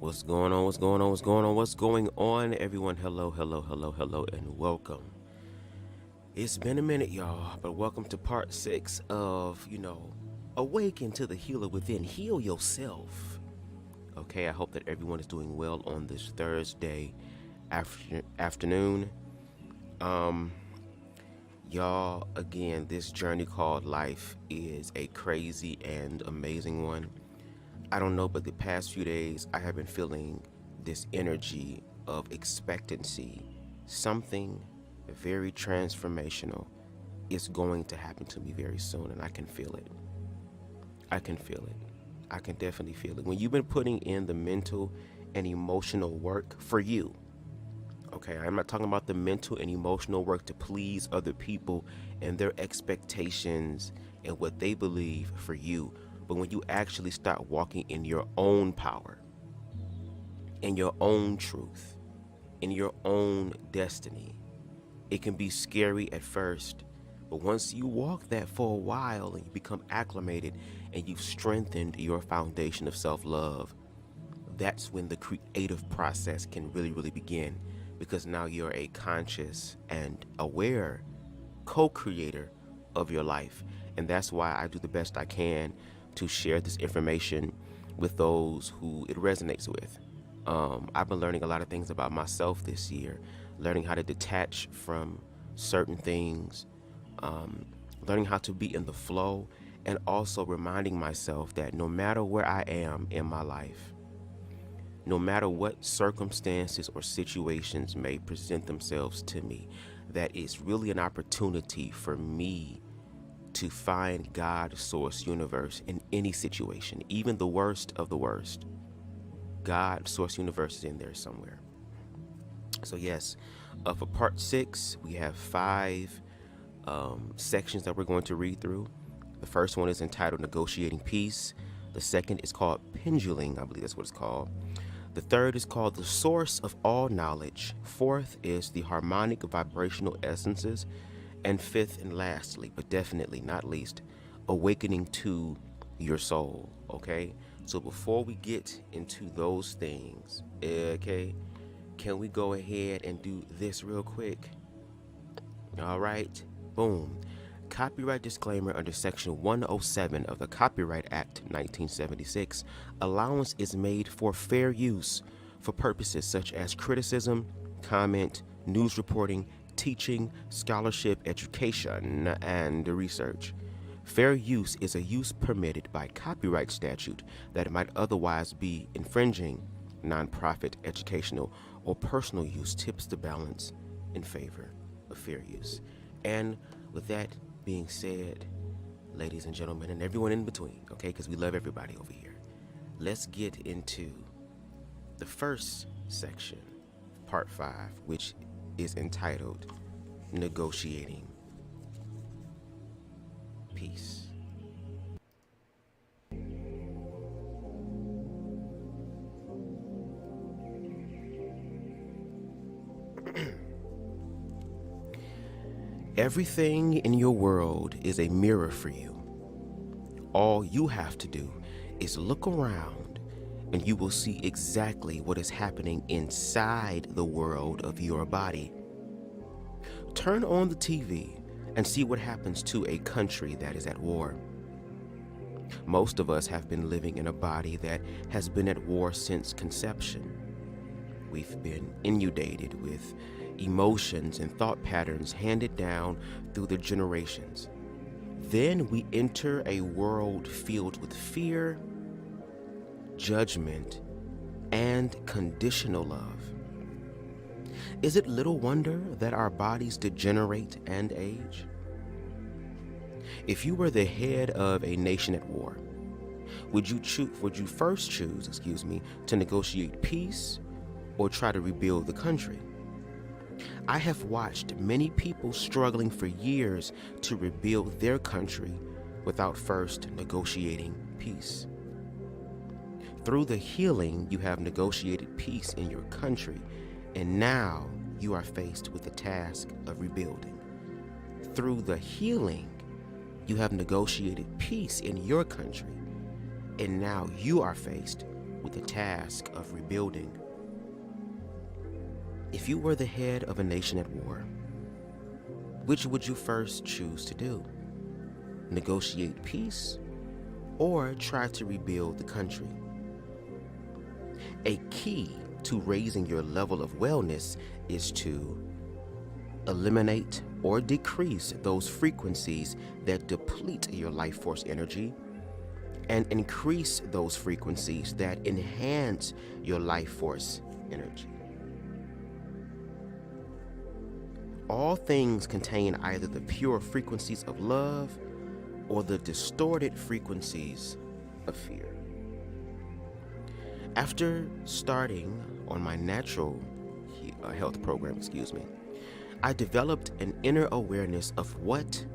What's going on? What's going on? What's going on? What's going on, everyone? Hello, hello, hello, hello, and welcome. It's been a minute, y'all, but welcome to part 6 of, Awaken to the Healer Within. Heal yourself. Okay, I hope that everyone is doing well on this Thursday afternoon. Y'all, again, this journey called life is a crazy and amazing one. I don't know, but the past few days I have been feeling this energy of expectancy. Something very transformational is going to happen to me very soon, and I can feel it. I can feel it. I can definitely feel it. When you've been putting in the mental and emotional work for you, okay, I'm not talking about the mental and emotional work to please other people and their expectations and what they believe for you. But when you actually start walking in your own power, in your own truth, in your own destiny, it can be scary at first. But once you walk that for a while and you become acclimated and you've strengthened your foundation of self-love, that's when the creative process can really begin, because now you're a conscious and aware co-creator of your life. And that's why I do the best I can to share this information with those who it resonates with. I've been learning a lot of things about myself this year, learning how to detach from certain things, learning how to be in the flow, and also reminding myself that no matter where I am in my life, no matter what circumstances or situations may present themselves to me, that it's really an opportunity for me to find God, source, universe in any situation, even the worst of the worst. God, source, universe is in there somewhere. So yes, for part 6, we have 5 sections that we're going to read through. The first one is entitled Negotiating Peace. The second is called Penduling, I believe that's what it's called. The third is called The Source of All Knowledge. Fourth is the Harmonic Vibrational Essences. And fifth and lastly, but definitely not least, awakening to your soul, okay? So before we get into those things, okay, can we go ahead and do this real quick? All right, boom. Copyright disclaimer under Section 107 of the Copyright Act 1976. Allowance is made for fair use for purposes such as criticism, comment, news reporting, teaching, scholarship, education, and research. Fair use is a use permitted by copyright statute that might otherwise be infringing. Nonprofit, educational, or personal use tips the balance in favor of fair use. And with that being said, ladies and gentlemen, and everyone in between, okay, because we love everybody over here, let's get into the first section, part 5, which is entitled Negotiating Peace. Everything in your world is a mirror for you. All you have to do is look around and you will see exactly what is happening inside the world of your body. Turn on the TV and see what happens to a country that is at war. Most of us have been living in a body that has been at war since conception. We've been inundated with emotions and thought patterns handed down through the generations. Then we enter a world filled with fear, judgment, and conditional love. Is it little wonder that our bodies degenerate and age? If you were the head of a nation at war, would you first choose, to negotiate peace or try to rebuild the country? I have watched many people struggling for years to rebuild their country without first negotiating peace. Through the healing, you have negotiated peace in your country, and now you are faced with the task of rebuilding. Through the healing, you have negotiated peace in your country, and now you are faced with the task of rebuilding. If you were the head of a nation at war, which would you first choose to do? Negotiate peace or try to rebuild the country? A key to raising your level of wellness is to eliminate or decrease those frequencies that deplete your life force energy and increase those frequencies that enhance your life force energy. All things contain either the pure frequencies of love or the distorted frequencies of fear. After starting on my natural health program, I developed an inner awareness of what,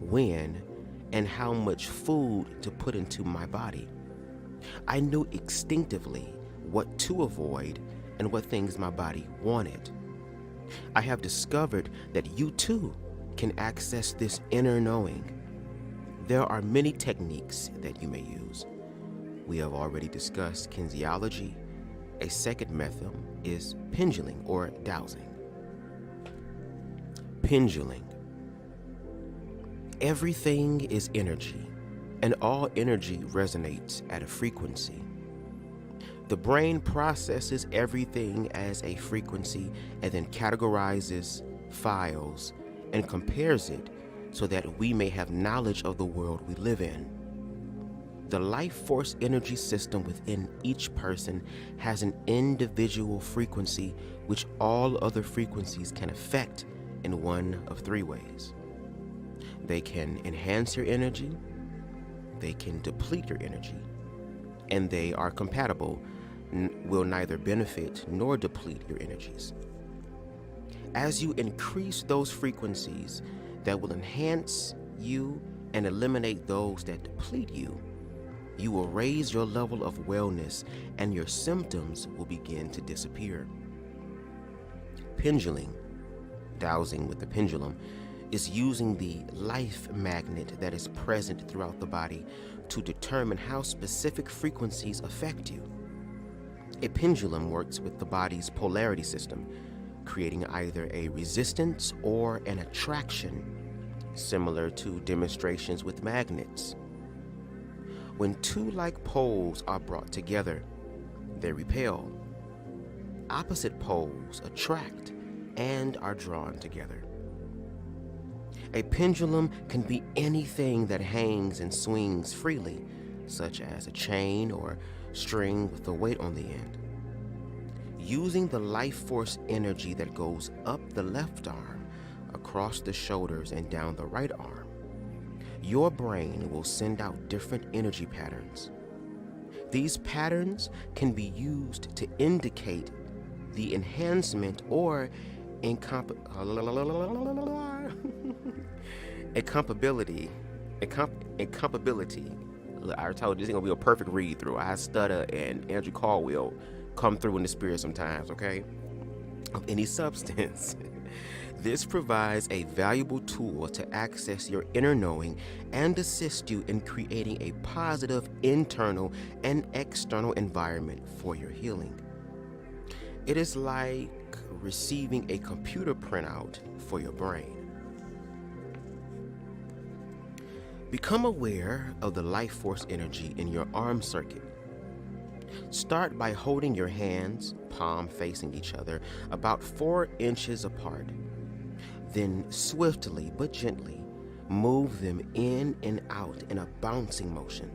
when, and how much food to put into my body. I knew instinctively what to avoid and what things my body wanted. I have discovered that you too can access this inner knowing. There are many techniques that you may use. We have already discussed kinesiology. A second method is pendulum or dowsing. Pendulum. Everything is energy, and all energy resonates at a frequency. The brain processes everything as a frequency and then categorizes, files, and compares it so that we may have knowledge of the world we live in. The life force energy system within each person has an individual frequency which all other frequencies can affect in one of three ways. They can enhance your energy, they can deplete your energy, and they are compatible, will neither benefit nor deplete your energies. As you increase those frequencies that will enhance you and eliminate those that deplete you, you will raise your level of wellness and your symptoms will begin to disappear. Pendulum, dowsing with the pendulum, is using the life magnet that is present throughout the body to determine how specific frequencies affect you. A pendulum works with the body's polarity system, creating either a resistance or an attraction, similar to demonstrations with magnets. When two like poles are brought together, they repel. Opposite poles attract and are drawn together. A pendulum can be anything that hangs and swings freely, such as a chain or string with a weight on the end. Using the life force energy that goes up the left arm, across the shoulders, and down the right arm, your brain will send out different energy patterns. These patterns can be used to indicate the enhancement or incompatibility. I told you this is gonna be a perfect read through. I stutter and Andrew Caldwell come through in the spirit sometimes, okay? Of any substance. This provides a valuable tool to access your inner knowing and assist you in creating a positive internal and external environment for your healing. It is like receiving a computer printout for your brain. Become aware of the life force energy in your arm circuit. Start by holding your hands, palm facing each other, about 4 inches apart. Then swiftly but gently move them in and out in a bouncing motion,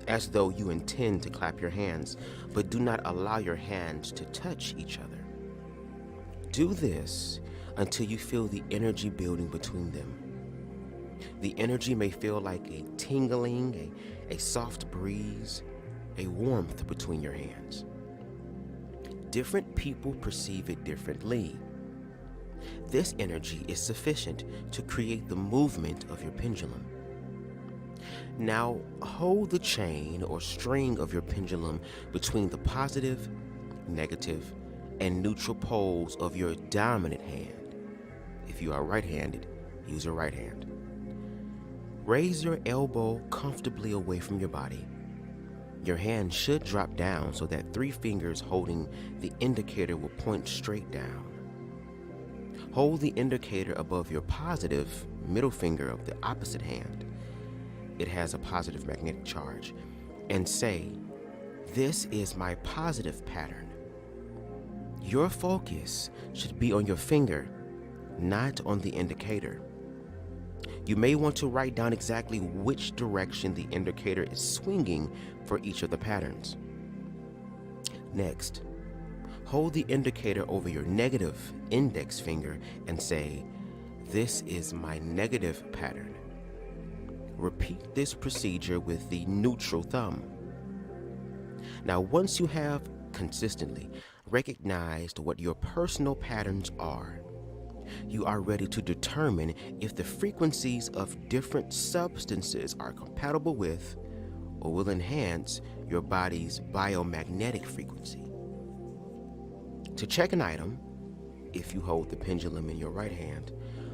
as though you intend to clap your hands, but do not allow your hands to touch each other. Do this until you feel the energy building between them. The energy may feel like a tingling, a soft breeze, a warmth between your hands. Different people perceive it differently. This energy is sufficient to create the movement of your pendulum. Now hold the chain or string of your pendulum between the positive, negative, and neutral poles of your dominant hand. If you are right-handed, use your right hand. Raise your elbow comfortably away from your body. Your hand should drop down so that 3 fingers holding the indicator will point straight down. Hold the indicator above your positive middle finger of the opposite hand. It has a positive magnetic charge. And say, "This is my positive pattern." Your focus should be on your finger, not on the indicator. You may want to write down exactly which direction the indicator is swinging for each of the patterns. Next, hold the indicator over your negative index finger and say, "This is my negative pattern." Repeat this procedure with the neutral thumb. Now, once you have consistently recognized what your personal patterns are, you are ready to determine if the frequencies of different substances are compatible with or will enhance your body's biomagnetic frequency. To check an item, if you hold the pendulum in your right hand,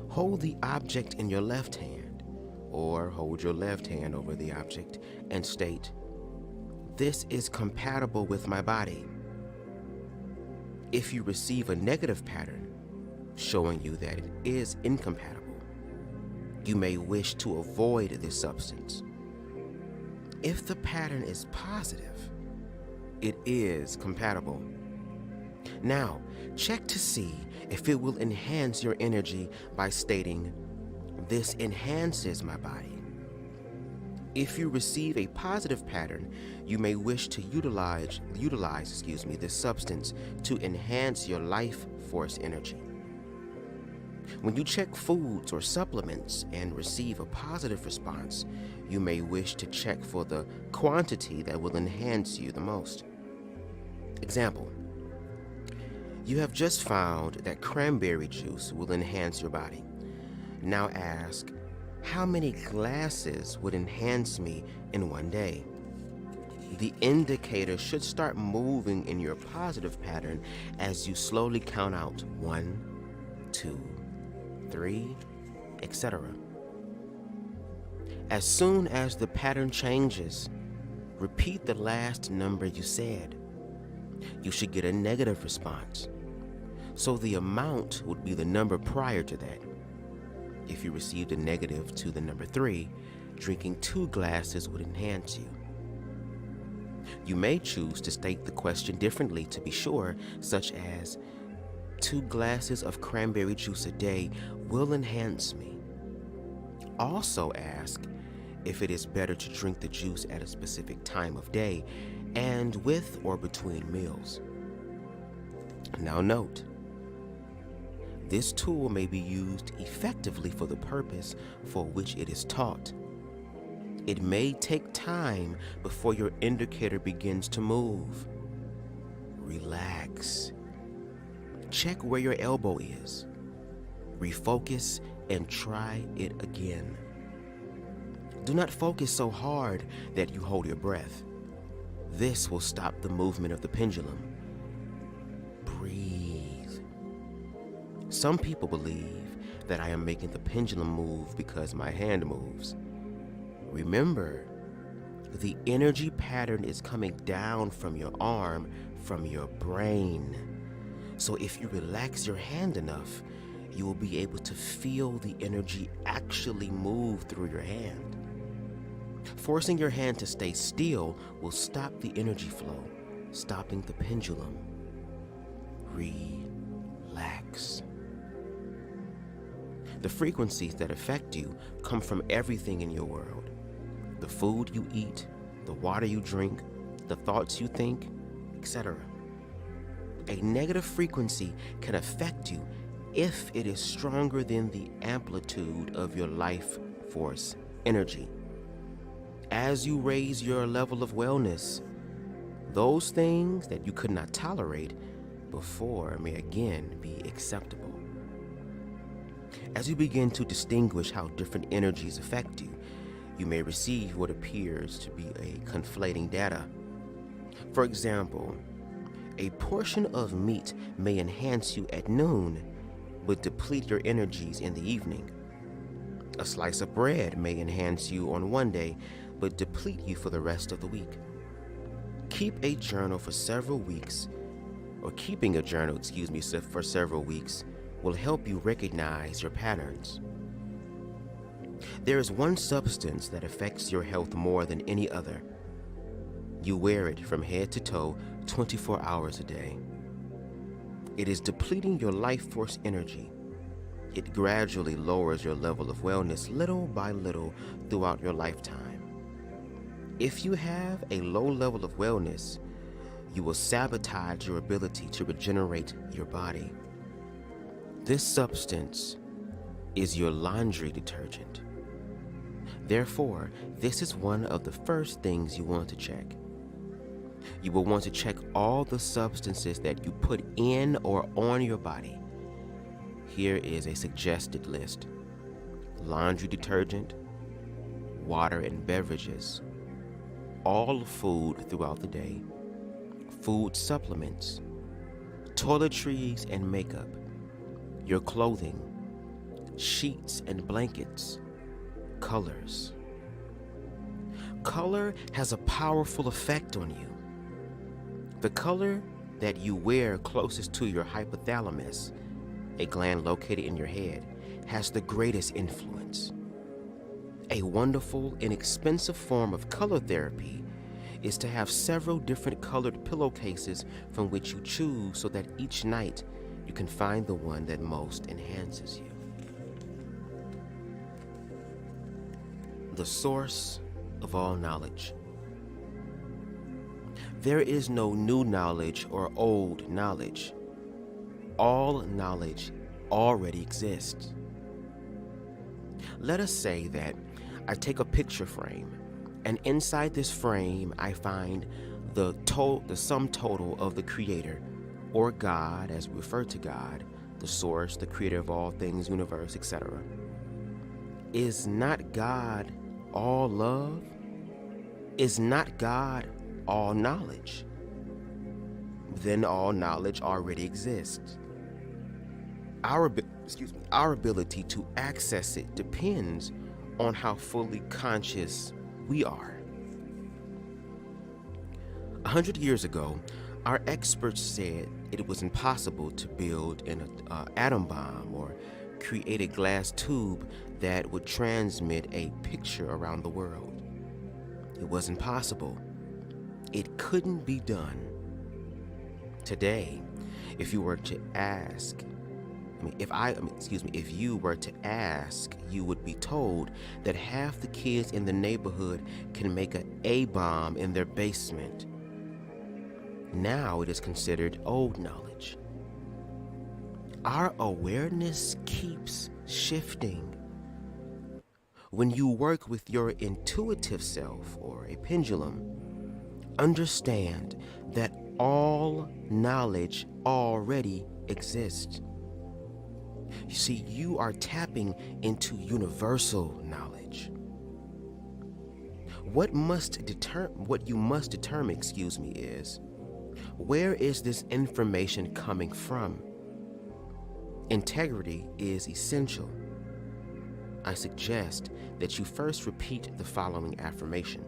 hold the object in your left hand, or hold your left hand over the object and state, "This is compatible with my body." If you receive a negative pattern showing you that it is incompatible, you may wish to avoid this substance. If the pattern is positive, it is compatible. Now, check to see if it will enhance your energy by stating, "This enhances my body." If you receive a positive pattern, you may wish to utilize this substance to enhance your life force energy. When you check foods or supplements and receive a positive response, you may wish to check for the quantity that will enhance you the most. Example: you have just found that cranberry juice will enhance your body. Now ask, "How many glasses would enhance me in one day?" The indicator should start moving in your positive pattern as you slowly count out 1, 2, 3, etc. As soon as the pattern changes, repeat the last number you said. You should get a negative response, so the amount would be the number prior to that. If you received a negative to the number 3, drinking 2 glasses would enhance you. You may choose to state the question differently to be sure, such as, "2 glasses of cranberry juice a day will enhance me." Also ask if it is better to drink the juice at a specific time of day and with or between meals. Now note, this tool may be used effectively for the purpose for which it is taught. It may take time before your indicator begins to move. Relax. Check where your elbow is. Refocus and try it again. Do not focus so hard that you hold your breath. This will stop the movement of the pendulum. Breathe. Some people believe that I am making the pendulum move because my hand moves. Remember, the energy pattern is coming down from your arm, from your brain. So if you relax your hand enough, you will be able to feel the energy actually move through your hand. Forcing your hand to stay still will stop the energy flow, stopping the pendulum. Relax. The frequencies that affect you come from everything in your world. The food you eat, the water you drink, the thoughts you think, etc. A negative frequency can affect you if it is stronger than the amplitude of your life force energy. As you raise your level of wellness, those things that you could not tolerate before may again be acceptable. As you begin to distinguish how different energies affect you, you may receive what appears to be a conflating data. For example, a portion of meat may enhance you at noon, but deplete your energies in the evening. A slice of bread may enhance you on one day, but deplete you for the rest of the week. Keep a journal for several weeks, or keeping a journal, for several weeks will help you recognize your patterns. There is one substance that affects your health more than any other. You wear it from head to toe 24 hours a day. It is depleting your life force energy. It gradually lowers your level of wellness little by little throughout your lifetime. If you have a low level of wellness, you will sabotage your ability to regenerate your body. This substance is your laundry detergent. Therefore, this is one of the first things you want to check. You will want to check all the substances that you put in or on your body. Here is a suggested list: laundry detergent, water and beverages, all food throughout the day, food supplements, toiletries and makeup, your clothing, sheets and blankets, colors. Color has a powerful effect on you. The color that you wear closest to your hypothalamus, a gland located in your head, has the greatest influence. A wonderful, inexpensive form of color therapy is to have several different colored pillowcases from which you choose so that each night you can find the one that most enhances you. The source of all knowledge. There is no new knowledge or old knowledge. All knowledge already exists. Let us say that I take a picture frame, and inside this frame I find the sum total of the Creator, or God, as we refer to God, the source, the creator of all things, universe, etc. Is not God all love? Is not God all knowledge? Then all knowledge already exists. Our ability to access it depends on how fully conscious we are. 100 years ago, our experts said it was impossible to build an atom bomb or create a glass tube that would transmit a picture around the world. It was impossible. It couldn't be done. Today, if you were to ask, if you were to ask, you would be told that half the kids in the neighborhood can make an A-bomb in their basement. Now it is considered old knowledge. Our awareness keeps shifting. When you work with your intuitive self, or a pendulum, understand that all knowledge already exists. You see, you are tapping into universal knowledge. What you must determine, is where is this information coming from? Integrity is essential. I suggest that you first repeat the following affirmation.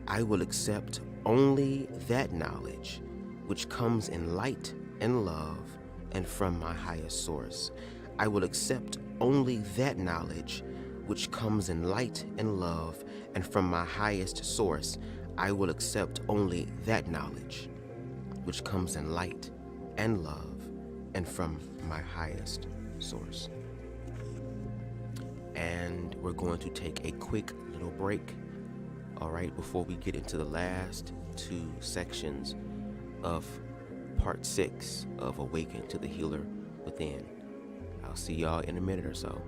I will accept only that knowledge which comes in light and love and from my highest source. I will accept only that knowledge which comes in light and love and from my highest source. I will accept only that knowledge which comes in light and love and from my highest source. And we're going to take a quick little break, all right, before we get into the last two sections of part 6 of Awaken to the Healer Within. I'll see y'all in a minute or so.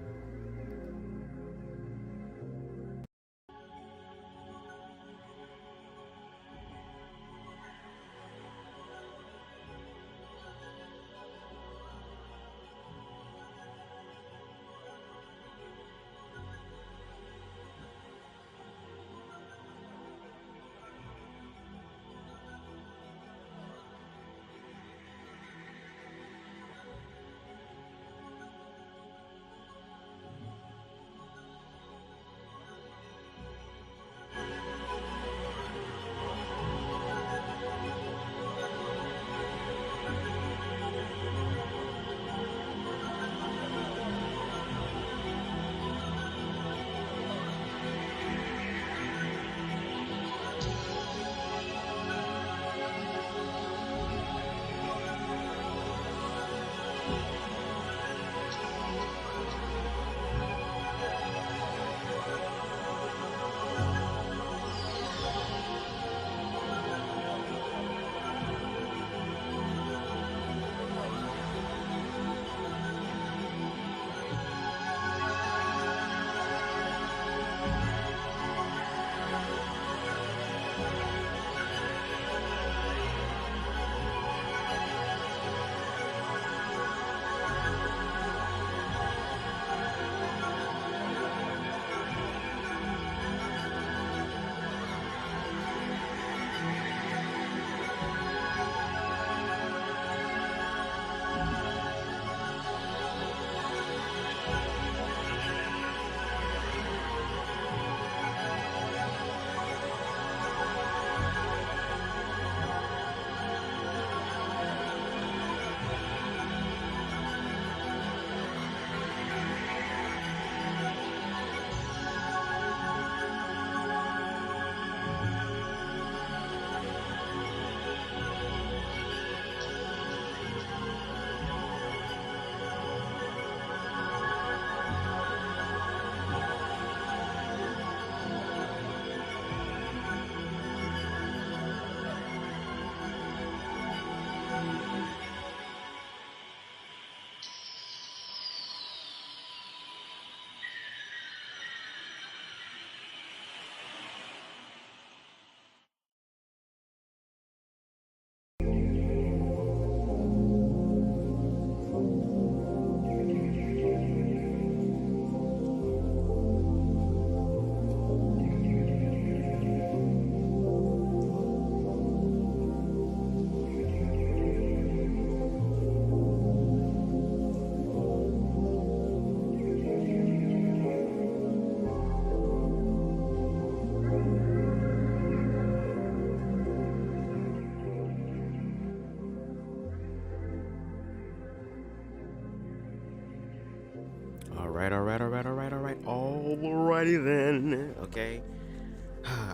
Alrighty then. Okay.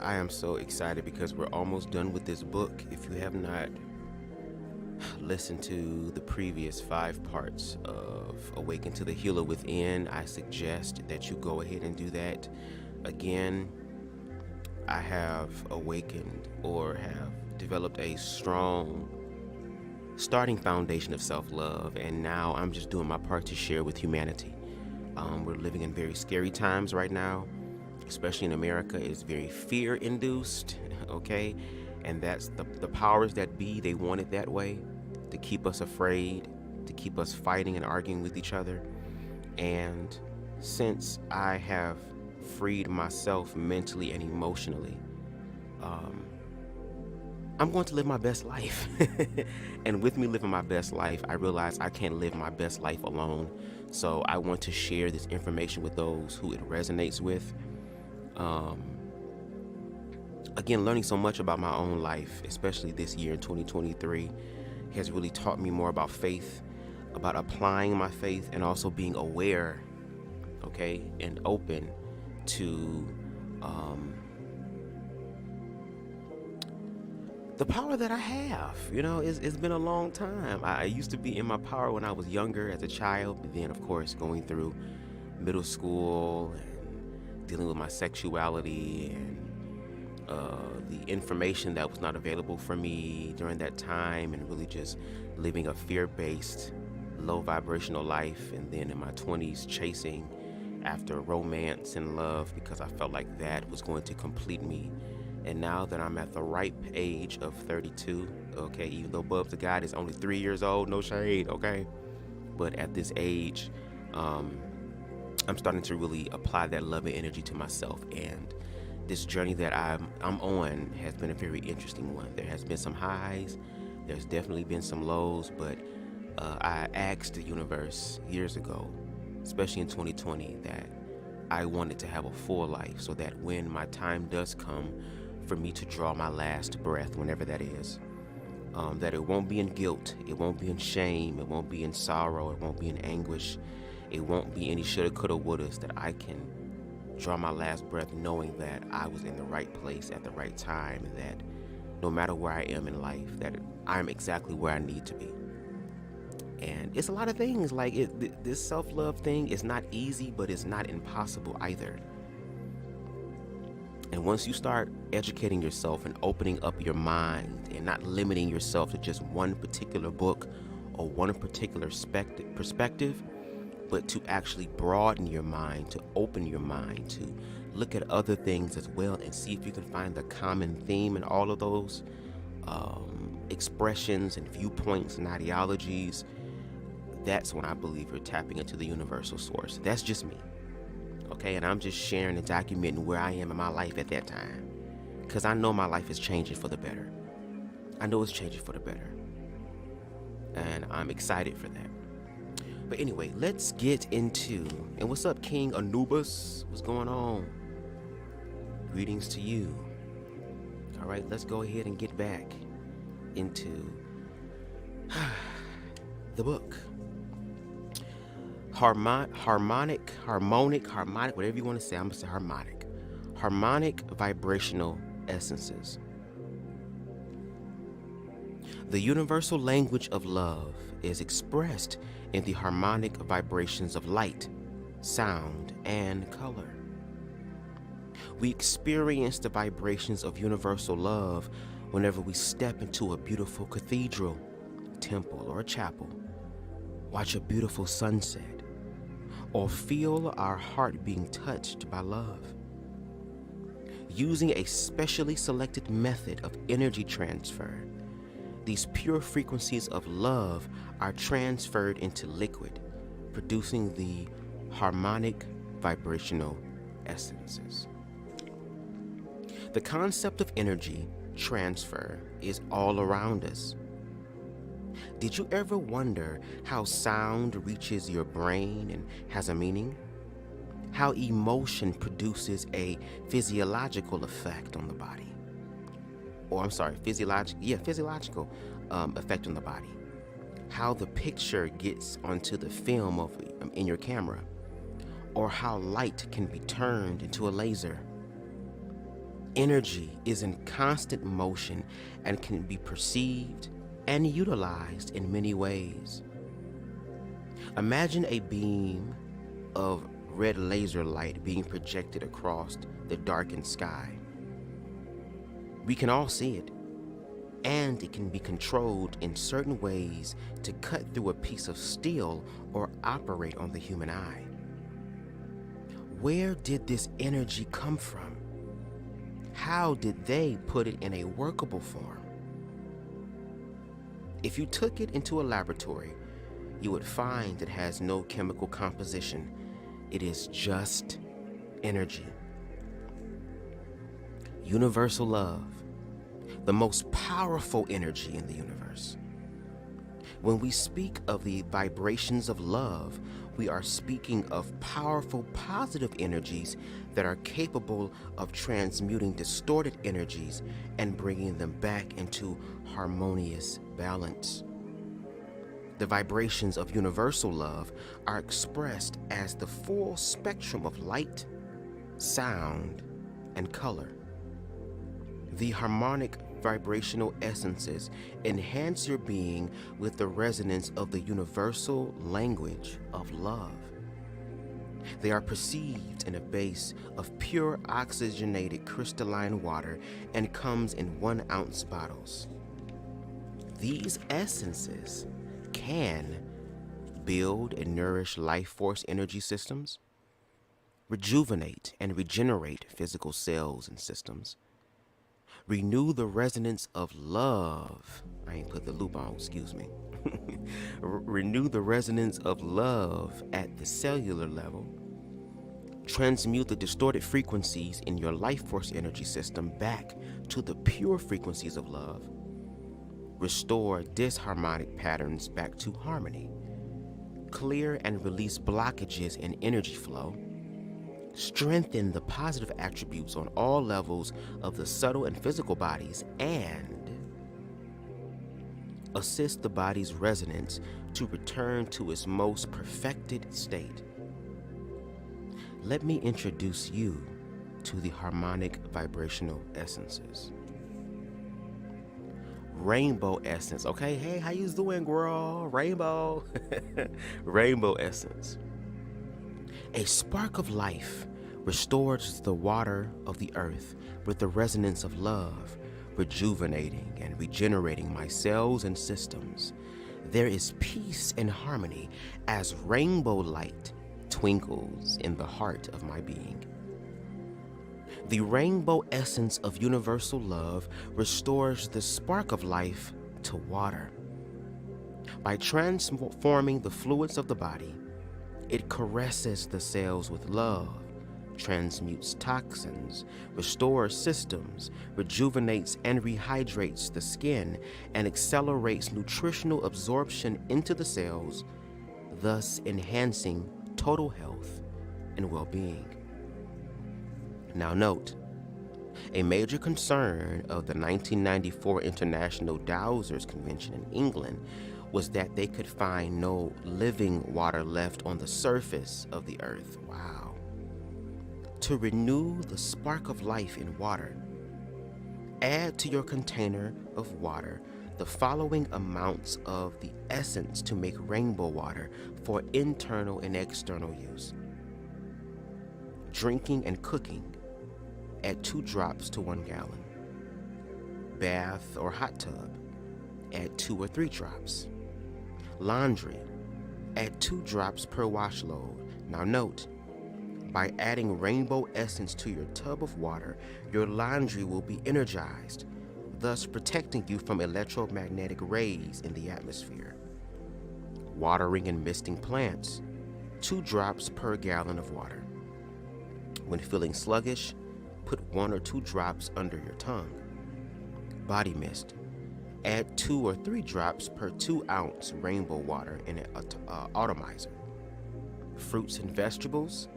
I am so excited because we're almost done with this book. If you have not listened to the previous 5 parts of Awaken to the Healer Within, I suggest that you go ahead and do that. Again, I have awakened or have developed a strong starting foundation of self-love, and now I'm just doing my part to share with humanity. We're living in very scary times right now, especially in America. It's very fear-induced, okay? And that's the powers that be. They want it that way, to keep us afraid, to keep us fighting and arguing with each other. And since I have freed myself mentally and emotionally, I'm going to live my best life. And with me living my best life, I realize I can't live my best life alone. So I want to share this information with those who it resonates with. Again, learning so much about my own life, especially this year in 2023, has really taught me more about faith, about applying my faith, and also being aware, okay, and open to the power that I have. You know, it's been a long time. I used to be in my power when I was younger as a child, but then of course going through middle school and dealing with my sexuality and the information that was not available for me during that time, and really just living a fear-based, low vibrational life. And then in my 20s chasing after romance and love because I felt like that was going to complete me. And now that I'm at the ripe age of 32, okay, even though BubzDaGawd is only 3 years old, no shade, okay? But at this age, I'm starting to really apply that love and energy to myself. And this journey that I'm on has been a very interesting one. There has been some highs, there's definitely been some lows, but I asked the universe years ago, especially in 2020, that I wanted to have a full life, so that when my time does come for me to draw my last breath, whenever that is, that it won't be in guilt, it won't be in shame, it won't be in sorrow, it won't be in anguish, it won't be any shoulda, coulda, wouldas, that I can draw my last breath knowing that I was in the right place at the right time, and that no matter where I am in life, that I'm exactly where I need to be. And it's a lot of things, like this self-love thing is not easy, but it's not impossible either. And once you start educating yourself and opening up your mind and not limiting yourself to just one particular book or one particular perspective, but to actually broaden your mind, to open your mind, to look at other things as well and see if you can find the common theme in all of those expressions and viewpoints and ideologies, that's when I believe you're tapping into the universal source. That's just me. Okay, and I'm just sharing and documenting where I am in my life at that time, because I know my life is changing for the better. I know it's changing for the better, and I'm excited for that. But anyway, let's get into, and what's up, King Anubis? What's going on? Greetings to you. All right, let's go ahead and get back into the book. Harmonic, whatever you want to say. I'm going to say harmonic. Harmonic vibrational essences. The universal language of love is expressed in the harmonic vibrations of light, sound, and color. We experience the vibrations of universal love whenever we step into a beautiful cathedral, temple, or chapel, watch a beautiful sunset, or feel our heart being touched by love. Using a specially selected method of energy transfer, these pure frequencies of love are transferred into liquid, producing the harmonic vibrational essences. The concept of energy transfer is all around us. Did you ever wonder how sound reaches your brain and has a meaning? How emotion produces a physiological effect on the body? Physiological effect on the body. How the picture gets onto the film in your camera, or how light can be turned into a laser. Energy is in constant motion and can be perceived and utilized in many ways. Imagine a beam of red laser light being projected across the darkened sky. We can all see it, and it can be controlled in certain ways to cut through a piece of steel or operate on the human eye. Where did this energy come from? How did they put it in a workable form? If you took it into a laboratory, you would find it has no chemical composition. It is just energy. Universal love, the most powerful energy in the universe. When we speak of the vibrations of love, we are speaking of powerful positive energies that are capable of transmuting distorted energies and bringing them back into harmonious balance. The vibrations of universal love are expressed as the full spectrum of light, sound, and color. The harmonic vibrational essences enhance your being with the resonance of the universal language of love. They are perceived in a base of pure oxygenated crystalline water and comes in 1 ounce bottles. These essences can build and nourish life force energy systems, rejuvenate and regenerate physical cells and systems, renew the resonance of love. I ain't put the loop on, excuse me. Renew the resonance of love at the cellular level. Transmute the distorted frequencies in your life force energy system back to the pure frequencies of love. Restore disharmonic patterns back to harmony. Clear and release blockages in energy flow. Strengthen the positive attributes on all levels of the subtle and physical bodies, and assist the body's resonance to return to its most perfected state. Let me introduce you to the harmonic vibrational essences. Rainbow essence. Okay, hey, how you doing, girl? Rainbow. Rainbow essence. A spark of life restores the water of the earth with the resonance of love, rejuvenating and regenerating my cells and systems. There is peace and harmony as rainbow light twinkles in the heart of my being. The rainbow essence of universal love restores the spark of life to water. By transforming the fluids of the body, it caresses the cells with love, transmutes toxins, restores systems, rejuvenates and rehydrates the skin, and accelerates nutritional absorption into the cells, thus enhancing total health and well-being. Now note, a major concern of the 1994 International Dowsers Convention in England was that they could find no living water left on the surface of the earth. Wow. To renew the spark of life in water, add to your container of water the following amounts of the essence to make rainbow water for internal and external use. Drinking and cooking, add 2 drops to 1 gallon. Bath or hot tub, add 2 or 3 drops. Laundry, add 2 drops per wash load. Now note, by adding rainbow essence to your tub of water, your laundry will be energized, thus protecting you from electromagnetic rays in the atmosphere. Watering and misting plants, 2 drops per gallon of water. When feeling sluggish, put 1 or 2 drops under your tongue. Body mist, add 2 or 3 drops per 2 ounce rainbow water in an atomizer. Fruits and vegetables,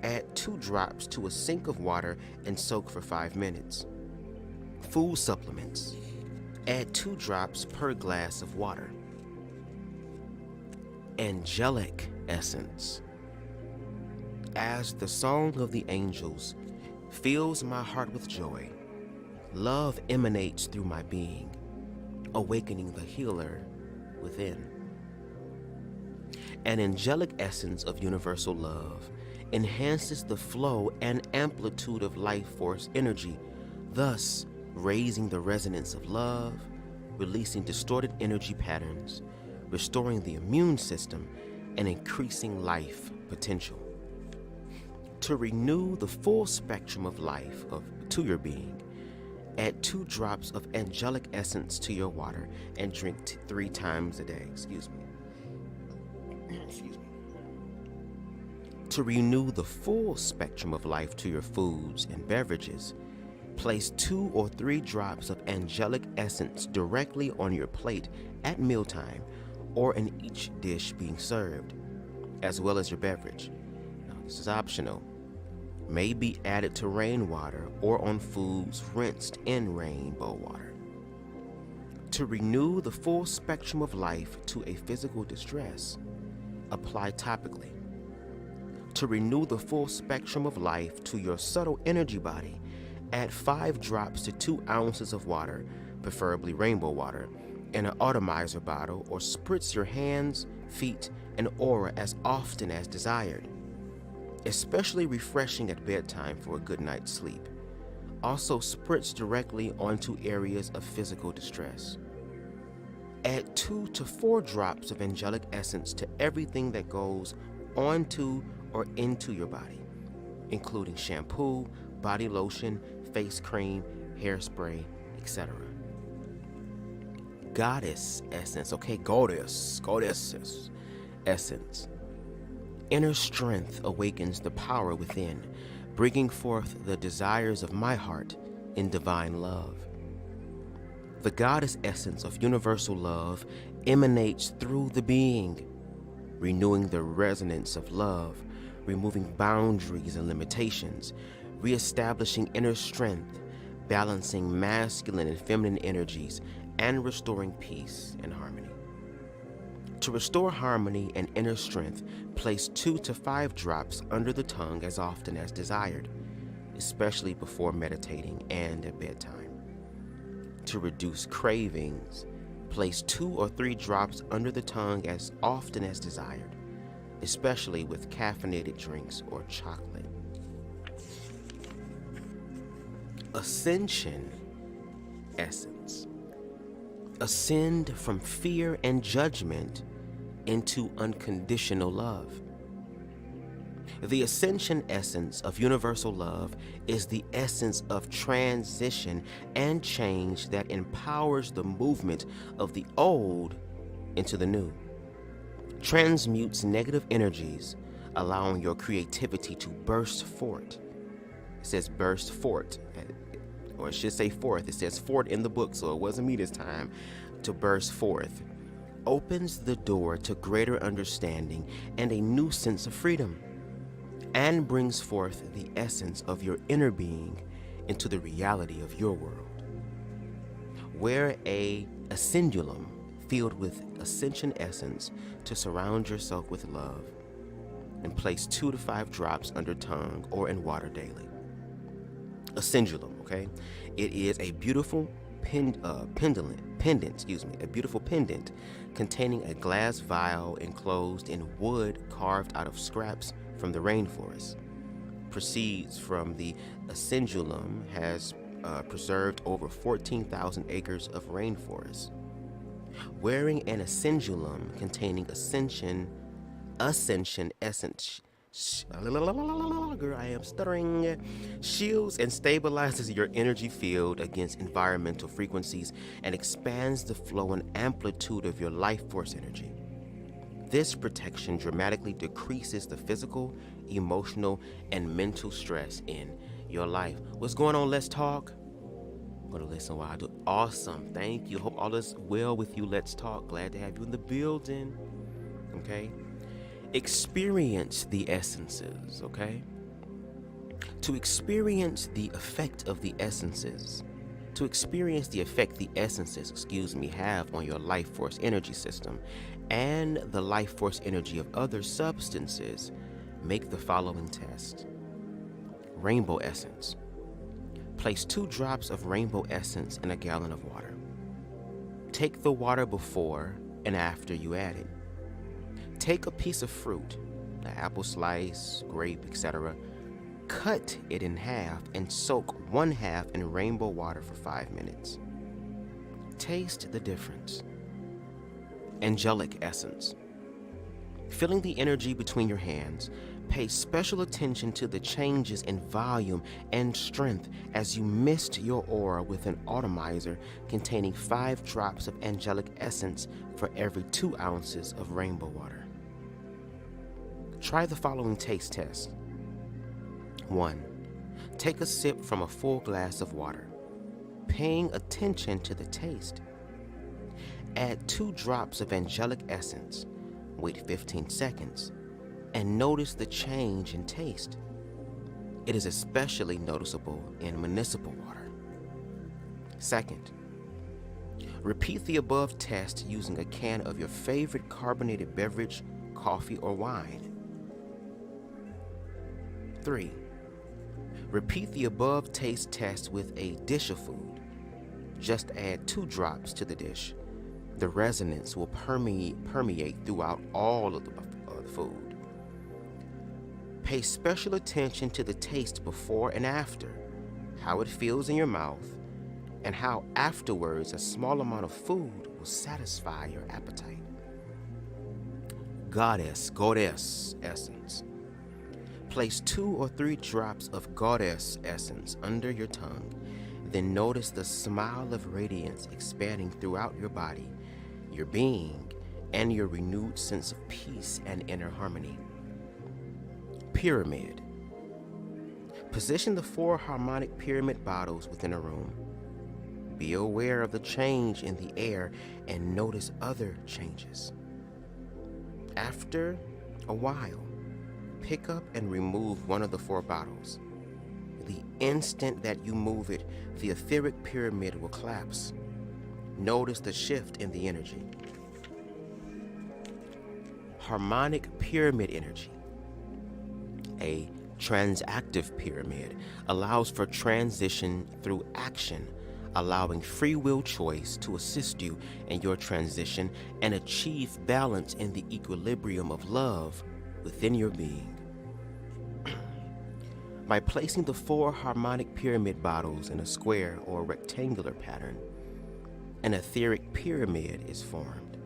add 2 drops to a sink of water and soak for 5 minutes. Food supplements, add 2 drops per glass of water. Angelic essence, As the song of the angels fills my heart with joy, love emanates through my being, awakening the healer within. An angelic essence of universal love enhances the flow and amplitude of life force energy, thus raising the resonance of love, releasing distorted energy patterns, restoring the immune system, and increasing life potential. To renew the full spectrum of life to your being, add 2 drops of angelic essence to your water and drink 3 times a day. Excuse me. To renew the full spectrum of life to your foods and beverages, place 2 or 3 drops of angelic essence directly on your plate at mealtime or in each dish being served, as well as your beverage. Now, this is optional. May be added to rainwater or on foods rinsed in rainbow water. To renew the full spectrum of life to a physical distress, apply topically. To renew the full spectrum of life to your subtle energy body, add 5 drops to 2 ounces of water, preferably rainbow water, in an atomizer bottle, or spritz your hands, feet, and aura as often as desired. Especially refreshing at bedtime for a good night's sleep. Also spritz directly onto areas of physical distress. Add 2 to 4 drops of angelic essence to everything that goes onto or into your body, including shampoo, body lotion, face cream, hairspray, etc. Goddess essence, okay, goddess essence. Inner strength awakens the power within, bringing forth the desires of my heart in divine love. The goddess essence of universal love emanates through the being, renewing the resonance of love, removing boundaries and limitations, reestablishing inner strength, balancing masculine and feminine energies, and restoring peace and harmony. To restore harmony and inner strength, place 2 to 5 drops under the tongue as often as desired, especially before meditating and at bedtime. To reduce cravings, place 2 or 3 drops under the tongue as often as desired, especially with caffeinated drinks or chocolate. Ascension essence. Ascend from fear and judgment into unconditional love. The ascension essence of universal love is the essence of transition and change that empowers the movement of the old into the new, transmutes negative energies, allowing your creativity to burst forth. It says burst forth, or it should say forth. It says forth in the book, so it wasn't me this time. To burst forth opens the door to greater understanding and a new sense of freedom, and brings forth the essence of your inner being into the reality of your world. Wear a ascendulum filled with ascension essence to surround yourself with love, and place 2 to 5 drops under tongue or in water daily. Ascendulum, okay? It is a beautiful a beautiful pendant containing a glass vial enclosed in wood carved out of scraps from the rainforest. Proceeds from the ascendulum has preserved over 14,000 acres of rainforest. Wearing an ascendulum containing ascension essence, girl, I am stuttering, shields and stabilizes your energy field against environmental frequencies and expands the flow and amplitude of your life force energy. This protection dramatically decreases the physical, emotional, and mental stress in your life. What's going on? Let's talk. I'm going to listen while I do. Awesome. Thank you. Hope all is well with you. Let's talk. Glad to have you in the building. Okay. Experience the essences, okay? To experience the effect of the essences, have on your life force energy system and the life force energy of other substances, Make the following test. Rainbow essence. Place 2 drops of rainbow essence in a gallon of water. Take the water before and after you add it. Take a piece of fruit, an apple slice, grape, etc. Cut it in half and soak 1/2 in rainbow water for 5 minutes. Taste the difference. Angelic essence. Feeling the energy between your hands, pay special attention to the changes in volume and strength as you mist your aura with an atomizer containing 5 drops of angelic essence for every 2 ounces of rainbow water. Try the following taste test. 1. Take a sip from a full glass of water, paying attention to the taste. Add 2 drops of angelic essence, wait 15 seconds, and notice the change in taste. It is especially noticeable in municipal water. 2nd, repeat the above test using a can of your favorite carbonated beverage, coffee, or wine. 3, repeat the above taste test with a dish of food. Just add 2 drops to the dish. The resonance will permeate throughout all of the food. Pay special attention to the taste before and after, how it feels in your mouth, and how afterwards a small amount of food will satisfy your appetite. Goddess essence. Place 2 or 3 drops of goddess essence under your tongue. Then notice the smile of radiance expanding throughout your body, your being, and your renewed sense of peace and inner harmony. Pyramid. Position the 4 harmonic pyramid bottles within a room. Be aware of the change in the air and notice other changes. After a while, pick up and remove one of the 4 bottles. The instant that you move it, the etheric pyramid will collapse. Notice the shift in the energy. Harmonic pyramid energy. A transactive pyramid allows for transition through action, allowing free will choice to assist you in your transition and achieve balance in the equilibrium of love within your being. By placing the 4 harmonic pyramid bottles in a square or rectangular pattern, an etheric pyramid is formed.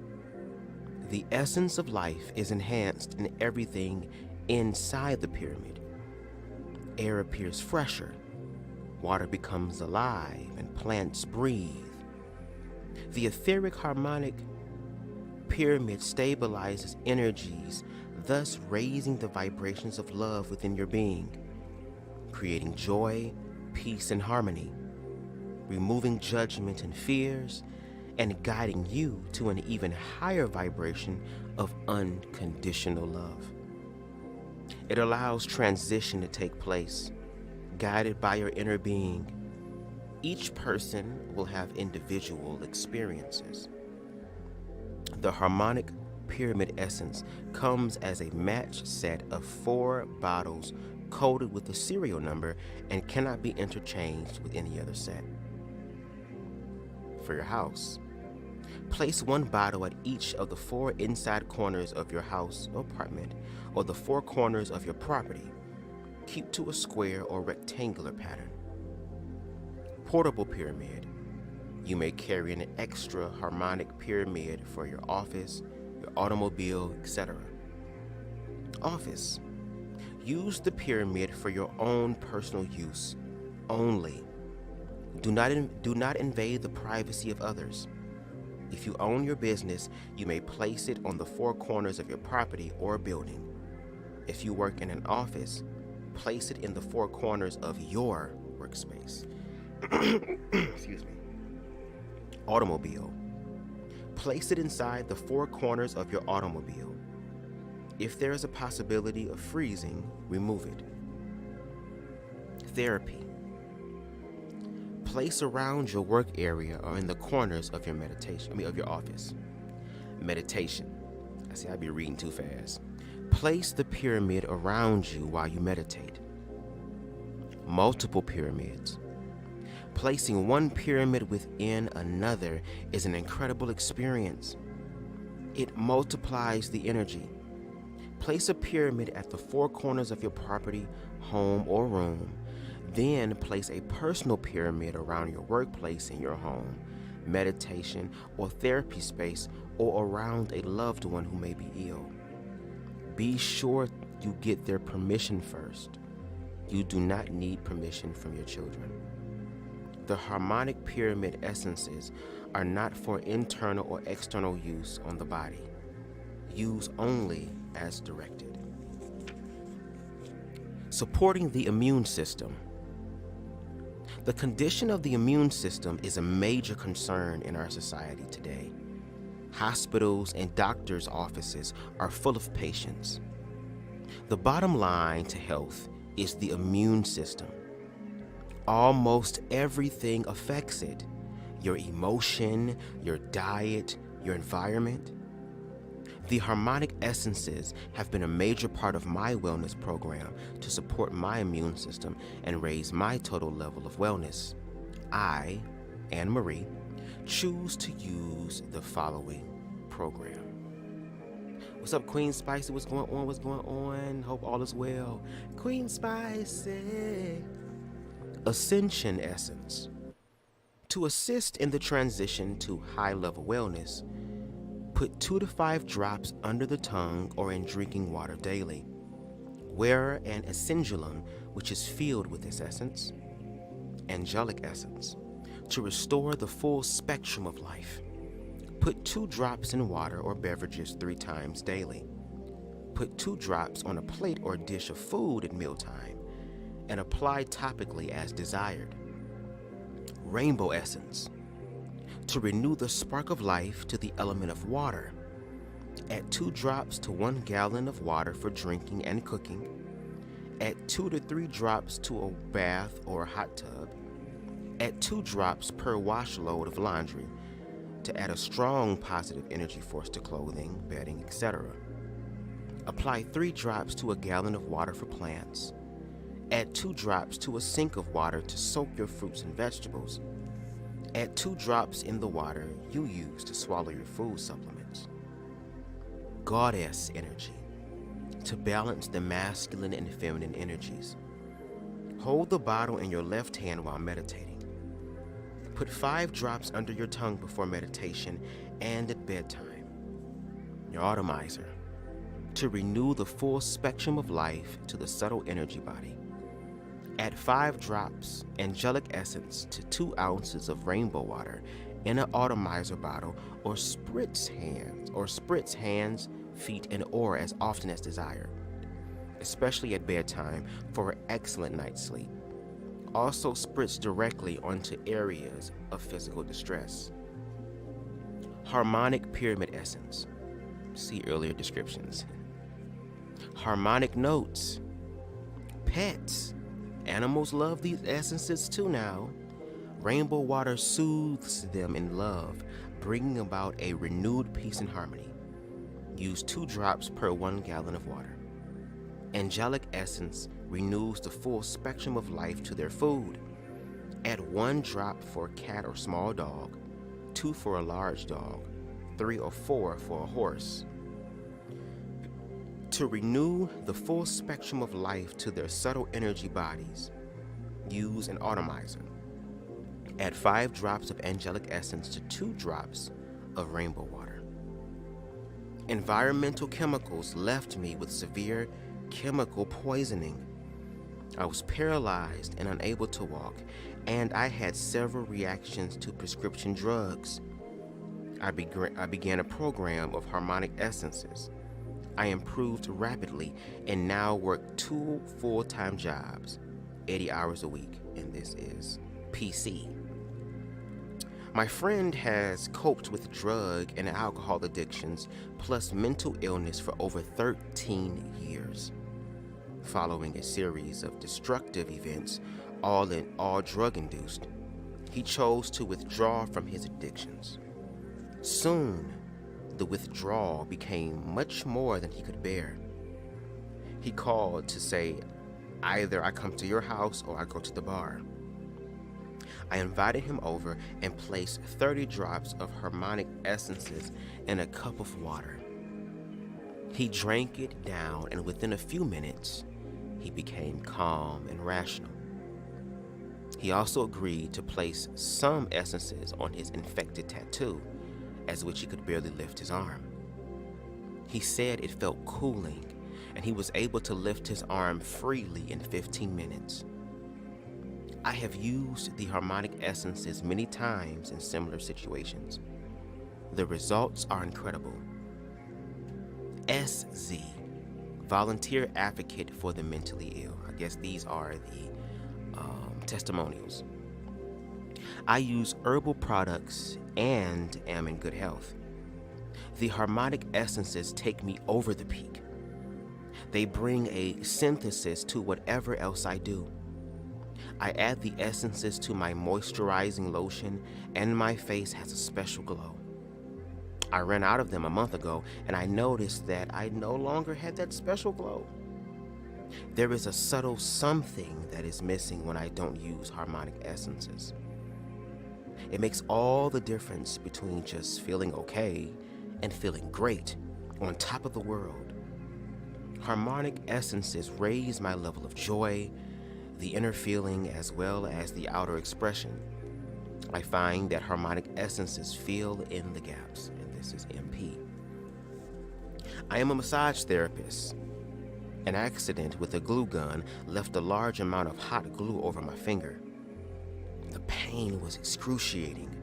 The essence of life is enhanced in everything inside the pyramid. Air appears fresher, water becomes alive, and plants breathe. The etheric harmonic pyramid stabilizes energies, thus raising the vibrations of love within your being, creating joy, peace, and harmony, removing judgment and fears, and guiding you to an even higher vibration of unconditional love. It allows transition to take place, guided by your inner being. Each person will have individual experiences. The harmonic pyramid essence comes as a matched set of 4 bottles coded with a serial number and cannot be interchanged with any other set. For your house, place 1 bottle at each of the 4 inside corners of your house or apartment, or the 4 corners of your property. Keep to a square or rectangular pattern. Portable pyramid. You may carry an extra harmonic pyramid for your office, your automobile, etc. Office. Use the pyramid for your own personal use only. Do not invade the privacy of others. If you own your business, you may place it on the 4 corners of your property or building. If you work in an office, place it in the 4 corners of your workspace. Excuse me. Automobile. Place it inside the 4 corners of your automobile. If there is a possibility of freezing, remove it. Therapy. Place around your work area or in the corners of your of your office. Meditation. I see I be reading too fast. Place the pyramid around you while you meditate. Multiple pyramids. Placing one pyramid within another is an incredible experience. It multiplies the energy. Place a pyramid at the four corners of your property, home, or room. Then place a personal pyramid around your workplace in your home, meditation, or therapy space, or around a loved one who may be ill. Be sure you get their permission first. You do not need permission from your children. The harmonic pyramid essences are not for internal or external use on the body. Use only as directed. Supporting the immune system. The condition of the immune system is a major concern in our society today. Hospitals and doctors' offices are full of patients. The bottom line to health is the immune system. Almost everything affects it. Your emotion, your diet, your environment. The harmonic essences have been a major part of my wellness program to support my immune system and raise my total level of wellness. I, Anne Marie, choose to use the following program. What's up, Queen Spicy? What's going on? What's going on? Hope all is well. Queen Spicy. Ascension Essence. To assist in the transition to high-level wellness, put 2 to 5 drops under the tongue or in drinking water daily. Wear an essentialum, which is filled with this essence, angelic essence, to restore the full spectrum of life. Put 2 drops in water or beverages 3 times daily. Put 2 drops on a plate or dish of food at mealtime and apply topically as desired. Rainbow essence. To renew the spark of life to the element of water. Add 2 drops to 1 gallon of water for drinking and cooking. Add 2 to 3 drops to a bath or a hot tub. Add 2 drops per wash load of laundry to add a strong positive energy force to clothing, bedding, etc. Apply 3 drops to a gallon of water for plants. Add 2 drops to a sink of water to soak your fruits and vegetables. Add 2 drops in the water you use to swallow your food supplements. Goddess energy. To balance the masculine and feminine energies. Hold the bottle in your left hand while meditating. Put 5 drops under your tongue before meditation and at bedtime. Your atomizer. To renew the full spectrum of life to the subtle energy body. Add 5 drops angelic essence to 2 ounces of rainbow water in an atomizer bottle or spritz hands, feet, and aura as often as desired, especially at bedtime for an excellent night's sleep. Also spritz directly onto areas of physical distress. Harmonic pyramid essence. See earlier descriptions. Harmonic notes. Pets. Animals love these essences too now. Rainbow water soothes them in love, bringing about a renewed peace and harmony. Use 2 drops per 1 gallon of water. Angelic essence renews the full spectrum of life to their food. Add 1 drop for a cat or small dog, 2 for a large dog, 3 or 4 for a horse. To renew the full spectrum of life to their subtle energy bodies, use an atomizer. Add 5 drops of angelic essence to 2 drops of rainbow water. Environmental chemicals left me with severe chemical poisoning. I was paralyzed and unable to walk, and I had several reactions to prescription drugs. I began a program of harmonic essences. I improved rapidly and now work 2 full-time jobs, 80 hours a week, and this is PC. My friend has coped with drug and alcohol addictions plus mental illness for over 13 years. Following a series of destructive events, all drug-induced, he chose to withdraw from his addictions. Soon, the withdrawal became much more than he could bear. He called to say, either I come to your house or I go to the bar. I invited him over and placed 30 drops of Harmonic essences in a cup of water. He drank it down, and within a few minutes, he became calm and rational. He also agreed to place some essences on his infected tattoo, as which he could barely lift his arm. He said it felt cooling, and he was able to lift his arm freely in 15 minutes. I have used the Harmonic essences many times in similar situations. The results are incredible. SZ, volunteer advocate for the mentally ill. I guess these are the testimonials. I use herbal products and am in good health. The Harmonic essences take me over the peak. They bring a synthesis to whatever else I do. I add the essences to my moisturizing lotion, and my face has a special glow. I ran out of them a month ago, and I noticed that I no longer had that special glow. There is a subtle something that is missing when I don't use Harmonic essences. It makes all the difference between just feeling okay and feeling great on top of the world. Harmonic essences raise my level of joy, the inner feeling as well as the outer expression. I find that Harmonic essences fill in the gaps, and this is MP. I am a massage therapist. An accident with a glue gun left a large amount of hot glue over my finger. The pain was excruciating.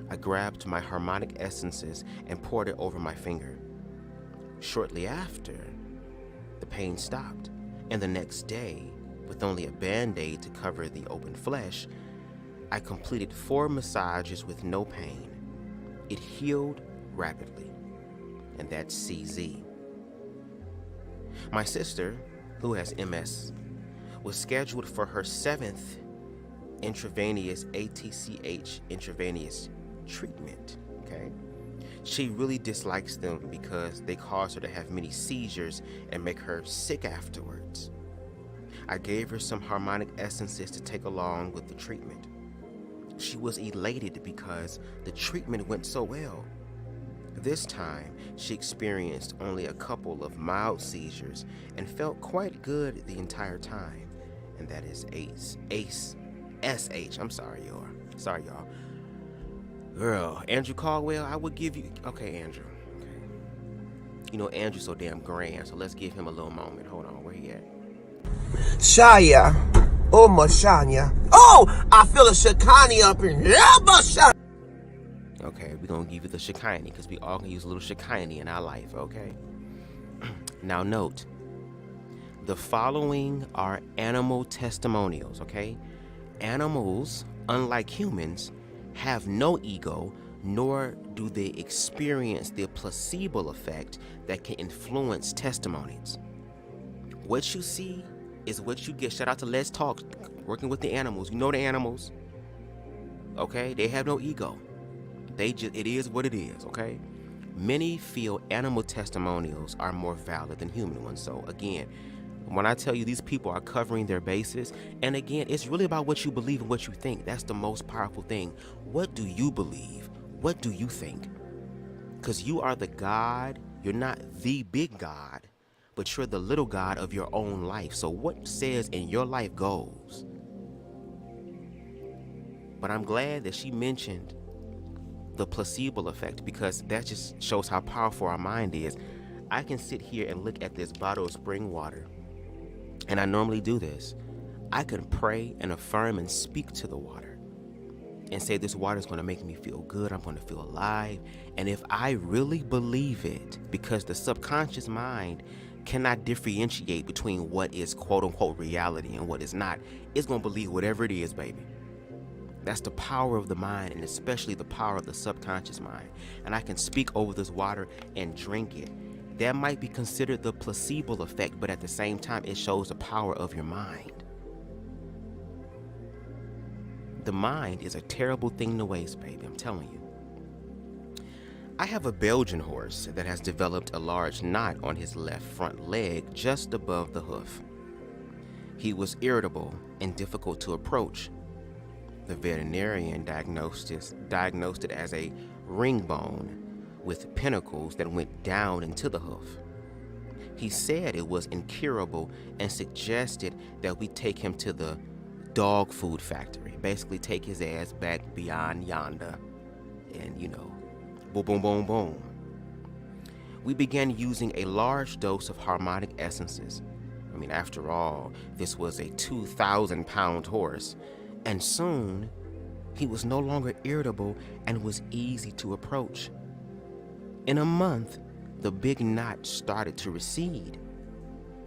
I grabbed my Harmonic essences and poured it over my finger. Shortly after, the pain stopped, and the next day, with only a band-aid to cover the open flesh, I completed 4 massages with no pain. It healed rapidly, and that's CZ. My sister, who has MS, was scheduled for her 7th intravenous ATCH intravenous treatment, okay? She really dislikes them because they cause her to have many seizures and make her sick afterwards. I gave her some Harmonic essences to take along with the treatment. She was elated because the treatment went so well. This time, she experienced only a couple of mild seizures and felt quite good the entire time. And that is SH. I'm sorry, y'all. Sorry, y'all. Girl, Andrew Caldwell, I would give you... Okay, Andrew. Okay. You know, Andrew's so damn grand, so let's give him a little moment. Hold on, where he at? Shaya. Oh, Mashanya. Oh, I feel a Shakani up in here. Mashanya. Okay, we're going to give you the Shekinah because we all can use a little Shekinah in our life, okay? Now note, the following are animal testimonials, okay? Animals, unlike humans, have no ego, nor do they experience the placebo effect that can influence testimonies. What you see is what you get. Shout out to Let's Talk, working with the animals. You know the animals, okay? They have no ego. It is what it is, okay? Many feel animal testimonials are more valid than human ones. So again, when I tell you these people are covering their bases, and again, it's really about what you believe and what you think. That's the most powerful thing. What do you believe? What do you think? Because you are the God. You're not the big God, but you're the little God of your own life. So what says in your life goes. But I'm glad that she mentioned the placebo effect, because that just shows how powerful our mind is. I can sit here and look at this bottle of spring water, and I normally do this. I can pray and affirm and speak to the water and say this water is going to make me feel good. I'm going to feel alive. And if I really believe it, because the subconscious mind cannot differentiate between what is quote unquote reality and what is not, it's going to believe whatever it is, baby. That's the power of the mind, and especially the power of the subconscious mind. And I can speak over this water and drink it. That might be considered the placebo effect, but at the same time, it shows the power of your mind. The mind is a terrible thing to waste, baby, I'm telling you. I have a Belgian horse that has developed a large knot on his left front leg just above the hoof. He was irritable and difficult to approach. The veterinarian diagnosed it as a ring bone with pinnacles that went down into the hoof. He said it was incurable and suggested that we take him to the dog food factory, basically take his ass back beyond yonder and, boom, boom, boom, boom. We began using a large dose of harmonic essences. I mean, after all, this was a 2,000-pound horse, and soon he was no longer irritable and was easy to approach. In a month, the big knot started to recede.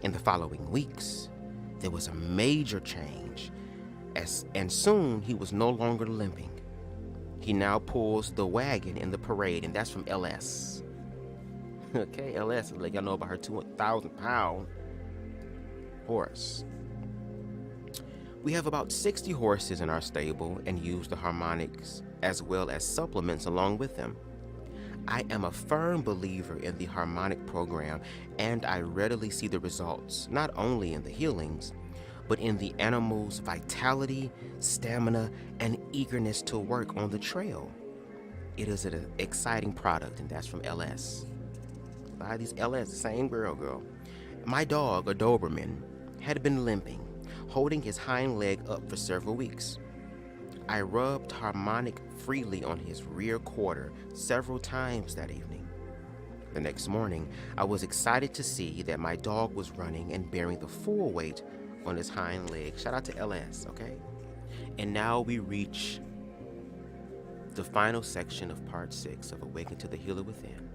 In the following weeks, there was a major change, and soon he was no longer limping. He now pulls the wagon in the parade, and that's from LS. Okay, LS, like y'all know about her 2,000-pound horse. We have about 60 horses in our stable and use the harmonics as well as supplements along with them. I am a firm believer in the harmonic program, and I readily see the results, not only in the healings, but in the animal's vitality, stamina, and eagerness to work on the trail. It is an exciting product, and that's from LS. A lot of these LS, the same girl. My dog, a Doberman, had been limping, holding his hind leg up for several weeks. I rubbed harmonic freely on his rear quarter several times that evening. The next morning, I was excited to see that my dog was running and bearing the full weight on his hind leg. Shout out to LS, okay? And now we reach the final section of part 6 of Awaken to the Healer Within,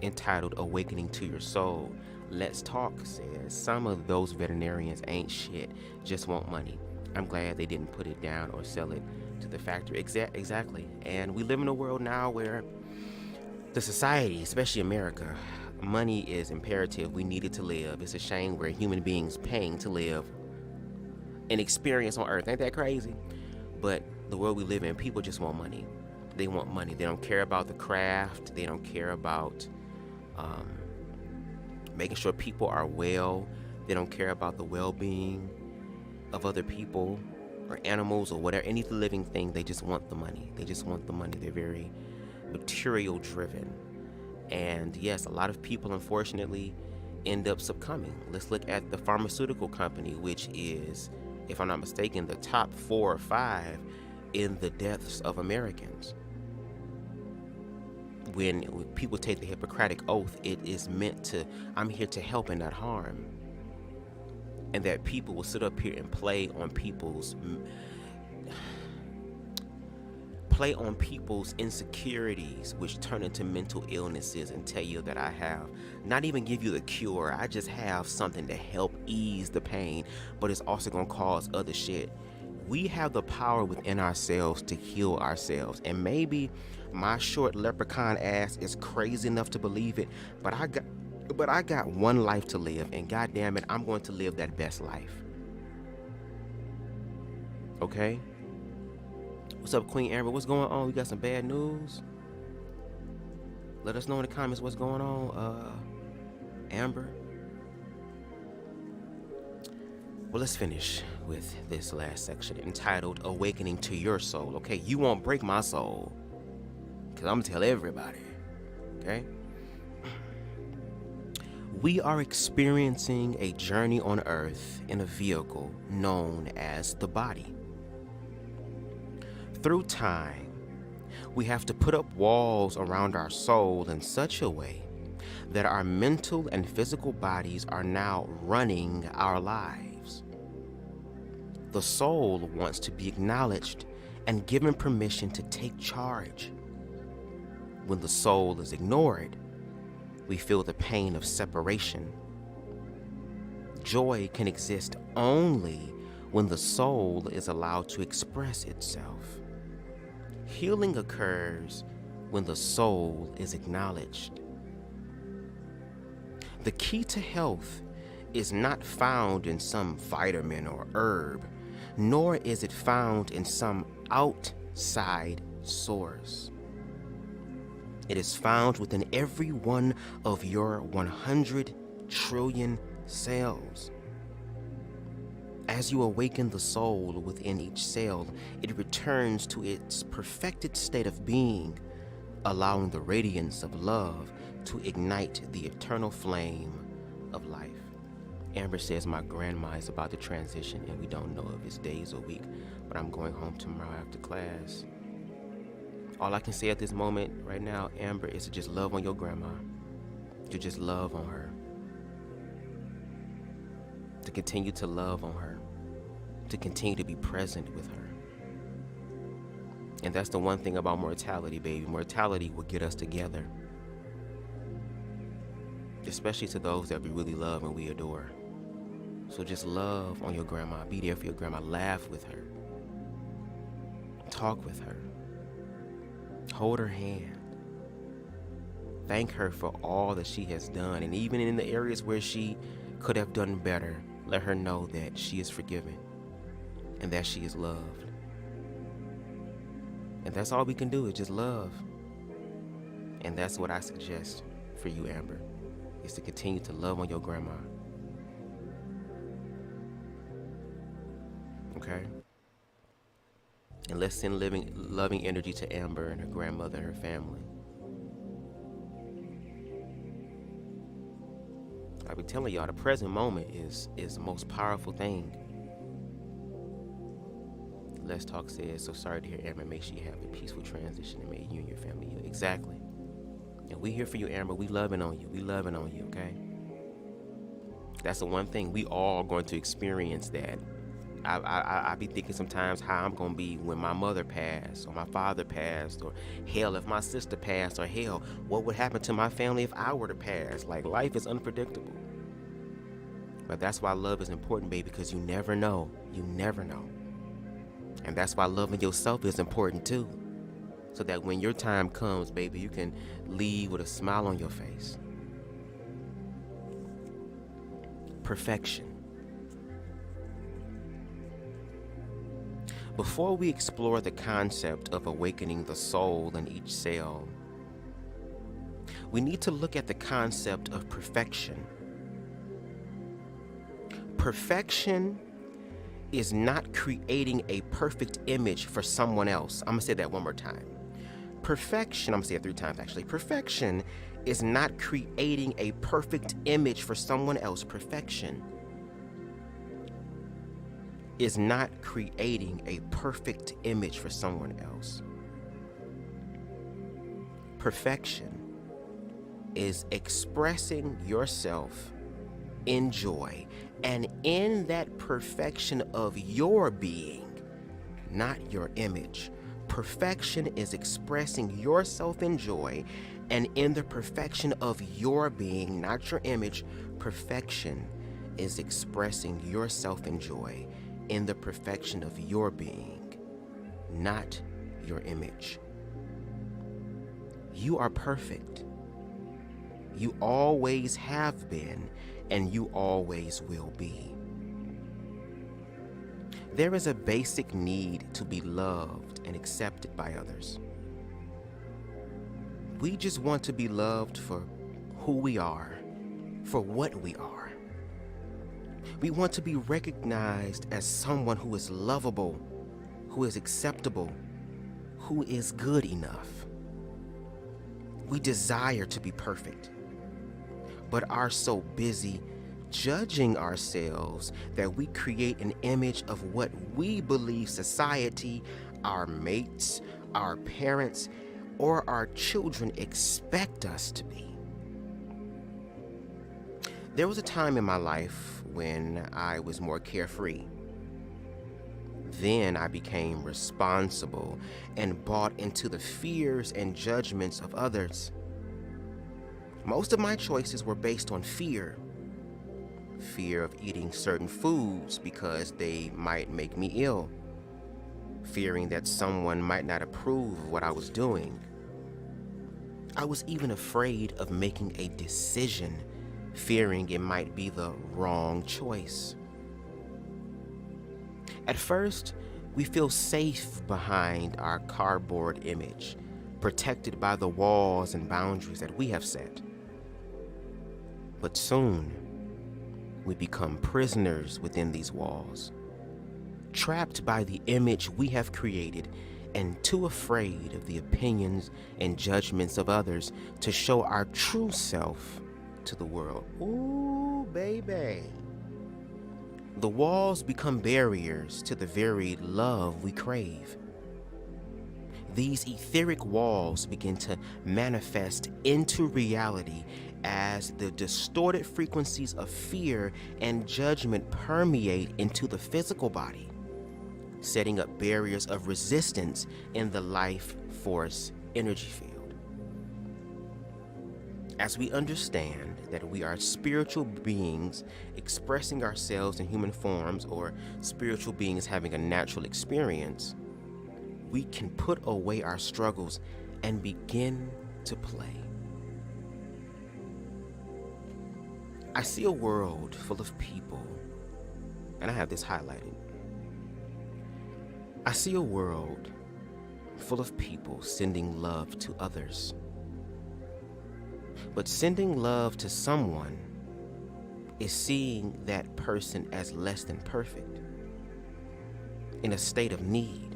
entitled Awakening to Your Soul. Let's Talk says some of those veterinarians ain't shit, just want money. I'm glad they didn't put it down or sell it to the factory. Exactly. And we live in a world now where the society, especially America, money is imperative. We need it to live. It's a shame we're human beings paying to live an experience on earth. Ain't that crazy? But the world we live in, people just want money. They want money. They don't care about the craft. They don't care about making sure people are well. They don't care about the well-being of other people or animals or whatever, any living thing. They just want the money. They're very material driven. And yes, a lot of people unfortunately end up succumbing. Let's look at the pharmaceutical company, which is, if I'm not mistaken, the top 4 or 5 in the deaths of Americans. When people take the Hippocratic Oath, it is meant to, I'm here to help and not harm. And that people will sit up here and play on people's insecurities, which turn into mental illnesses, and tell you that I have, not even give you the cure, I just have something to help ease the pain, but it's also going to cause other shit. We have the power within ourselves to heal ourselves. And maybe my short leprechaun ass is crazy enough to believe it, but I got one life to live, and goddamn it, I'm going to live that best life. Okay? What's up, Queen Amber? What's going on? We got some bad news? Let us know in the comments what's going on, Amber. Well, let's finish with this last section entitled Awakening to Your Soul. Okay, you won't break my soul, because I'm going to tell everybody. Okay? We are experiencing a journey on Earth in a vehicle known as the body. Through time, we have to put up walls around our soul in such a way that our mental and physical bodies are now running our lives. The soul wants to be acknowledged and given permission to take charge. When the soul is ignored, we feel the pain of separation. Joy can exist only when the soul is allowed to express itself. Healing occurs when the soul is acknowledged. The key to health is not found in some vitamin or herb, nor is it found in some outside source. It is found within every one of your 100 trillion cells. As you awaken the soul within each cell, it returns to its perfected state of being, allowing the radiance of love to ignite the eternal flame of life. Amber says my grandma is about to transition and we don't know if it's days or week, but I'm going home tomorrow after class. All I can say at this moment right now, Amber, is to just love on your grandma. To just love on her. To continue to love on her. To continue to be present with her. And that's the one thing about mortality, baby. Mortality will get us together. Especially to those that we really love and we adore. So just love on your grandma. Be there for your grandma. Laugh with her. Talk with her. Hold her hand. Thank her for all that she has done. And even in the areas where she could have done better, let her know that she is forgiven and that she is loved. And that's all we can do is just love. And that's what I suggest for you, Amber, is to continue to love on your grandma. Okay? And let's send loving energy to Amber and her grandmother and her family. I be telling y'all, the present moment is the most powerful thing. Let's Talk says, so sorry to hear, Amber. Make sure you have a peaceful transition and may you and your family heal. Exactly. And we here for you, Amber. We loving on you. We loving on you, okay? That's the one thing. We all going to experience that. I be thinking sometimes how I'm going to be when my mother passed or my father passed, or hell, if my sister passed, or hell, what would happen to my family if I were to pass? Like, life is unpredictable. But that's why love is important, baby, because you never know. You never know. And that's why loving yourself is important too. So that when your time comes, baby, you can leave with a smile on your face. Perfection. Before we explore the concept of awakening the soul in each cell, we need to look at the concept of perfection. Perfection is not creating a perfect image for someone else. I'm gonna say that one more time. Perfection, I'm gonna say it 3 times actually. Perfection is not creating a perfect image for someone else. Perfection is not creating a perfect image for someone else. Perfection is expressing yourself in joy, and in that perfection of your being, not your image. Perfection is expressing yourself in joy, and in the perfection of your being, not your image. Perfection is expressing yourself in joy in the perfection of your being, not your image. You are perfect. You always have been, and you always will be. There is a basic need to be loved and accepted by others. We just want to be loved for who we are, for what we are. We want to be recognized as someone who is lovable, who is acceptable, who is good enough. We desire to be perfect, but are so busy judging ourselves that we create an image of what we believe society, our mates, our parents, or our children expect us to be. There was a time in my life when I was more carefree. Then I became responsible and bought into the fears and judgments of others. Most of my choices were based on fear. Fear of eating certain foods because they might make me ill. Fearing that someone might not approve of what I was doing. I was even afraid of making a decision, fearing it might be the wrong choice. At first, we feel safe behind our cardboard image, protected by the walls and boundaries that we have set. But soon, we become prisoners within these walls, trapped by the image we have created and too afraid of the opinions and judgments of others to show our true self to the world. Ooh, baby. The walls become barriers to the very love we crave. These etheric walls begin to manifest into reality as the distorted frequencies of fear and judgment permeate into the physical body, setting up barriers of resistance in the life force energy field. As we understand that we are spiritual beings expressing ourselves in human forms, or spiritual beings having a natural experience, we can put away our struggles and begin to play. I see a world full of people, and I have this highlighted. I see a world full of people sending love to others. But sending love to someone is seeing that person as less than perfect, in a state of need.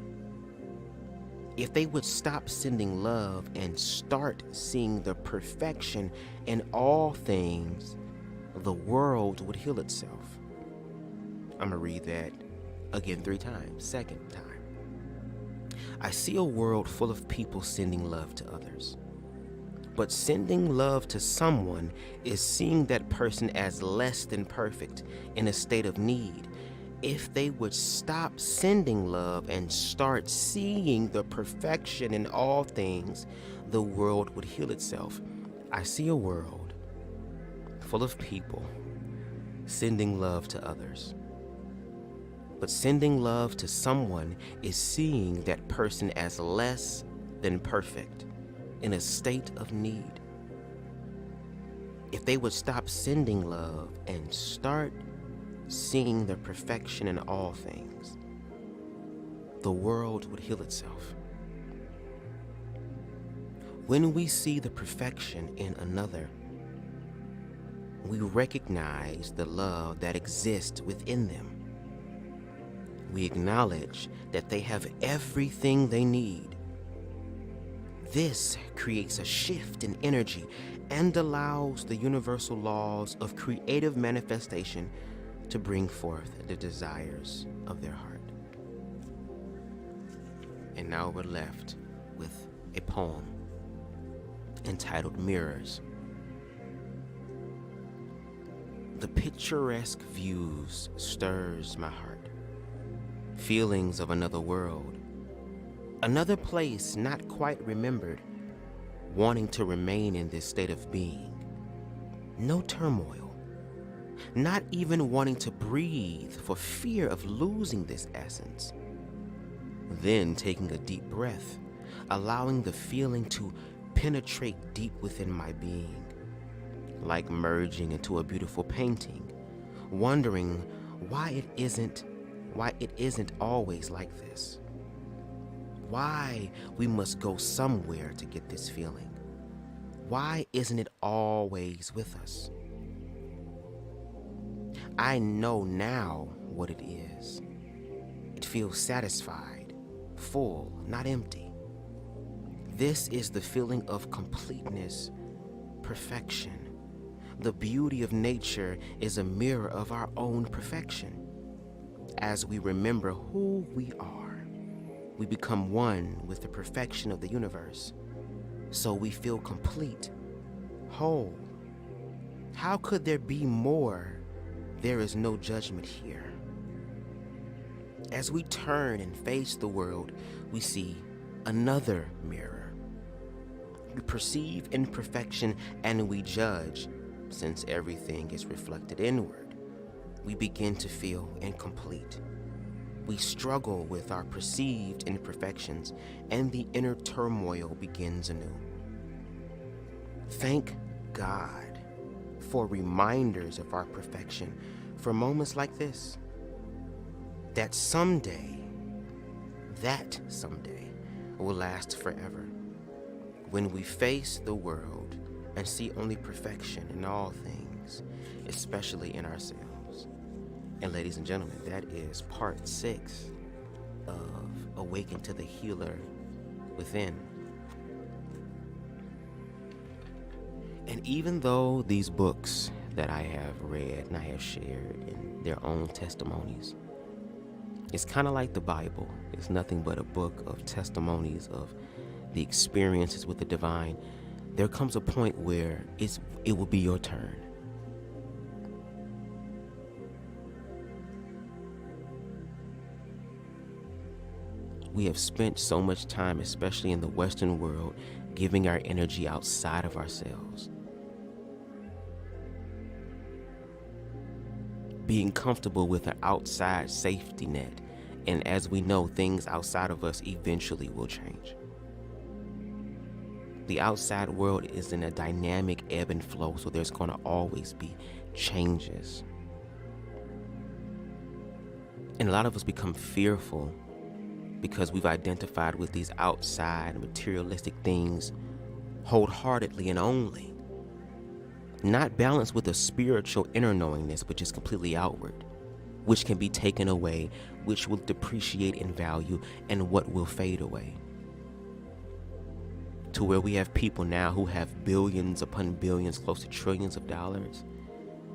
If they would stop sending love and start seeing the perfection in all things, the world would heal itself. I'm going to read that again 3 times. Second time. I see a world full of people sending love to others. But sending love to someone is seeing that person as less than perfect, in a state of need. If they would stop sending love and start seeing the perfection in all things, the world would heal itself. I see a world full of people sending love to others. But sending love to someone is seeing that person as less than perfect, in a state of need. If they would stop sending love and start seeing the perfection in all things, the world would heal itself. When we see the perfection in another, we recognize the love that exists within them. We acknowledge that they have everything they need. This creates a shift in energy and allows the universal laws of creative manifestation to bring forth the desires of their heart. And now we're left with a poem entitled Mirrors. The picturesque views stirs my heart. Feelings of another world, another place not quite remembered, wanting to remain in this state of being. No turmoil, not even wanting to breathe for fear of losing this essence. Then taking a deep breath, allowing the feeling to penetrate deep within my being, like merging into a beautiful painting, wondering why it isn't always like this. Why we must go somewhere to get this feeling. Why isn't it always with us? I know now what it is. It feels satisfied, full, not empty. This is the feeling of completeness, perfection. The beauty of nature is a mirror of our own perfection. As we remember who we are, we become one with the perfection of the universe. So we feel complete, whole. How could there be more? There is no judgment here. As we turn and face the world, we see another mirror. We perceive imperfection and we judge. Since everything is reflected inward, we begin to feel incomplete. We struggle with our perceived imperfections, and the inner turmoil begins anew. Thank God for reminders of our perfection, for moments like this. That someday will last forever. When we face the world and see only perfection in all things, especially in ourselves. And ladies and gentlemen, that is part 6 of Awaken to the Healer Within. And even though these books that I have read and I have shared in their own testimonies, it's kind of like the Bible. It's nothing but a book of testimonies of the experiences with the divine. There comes a point where it will be your turn. We have spent so much time, especially in the Western world, giving our energy outside of ourselves. Being comfortable with an outside safety net. And as we know, things outside of us eventually will change. The outside world is in a dynamic ebb and flow, so there's going to always be changes. And a lot of us become fearful because we've identified with these outside materialistic things wholeheartedly and only. Not balanced with a spiritual inner knowingness, which is completely outward, which can be taken away, which will depreciate in value, and what will fade away. To where we have people now who have billions upon billions, close to trillions of dollars,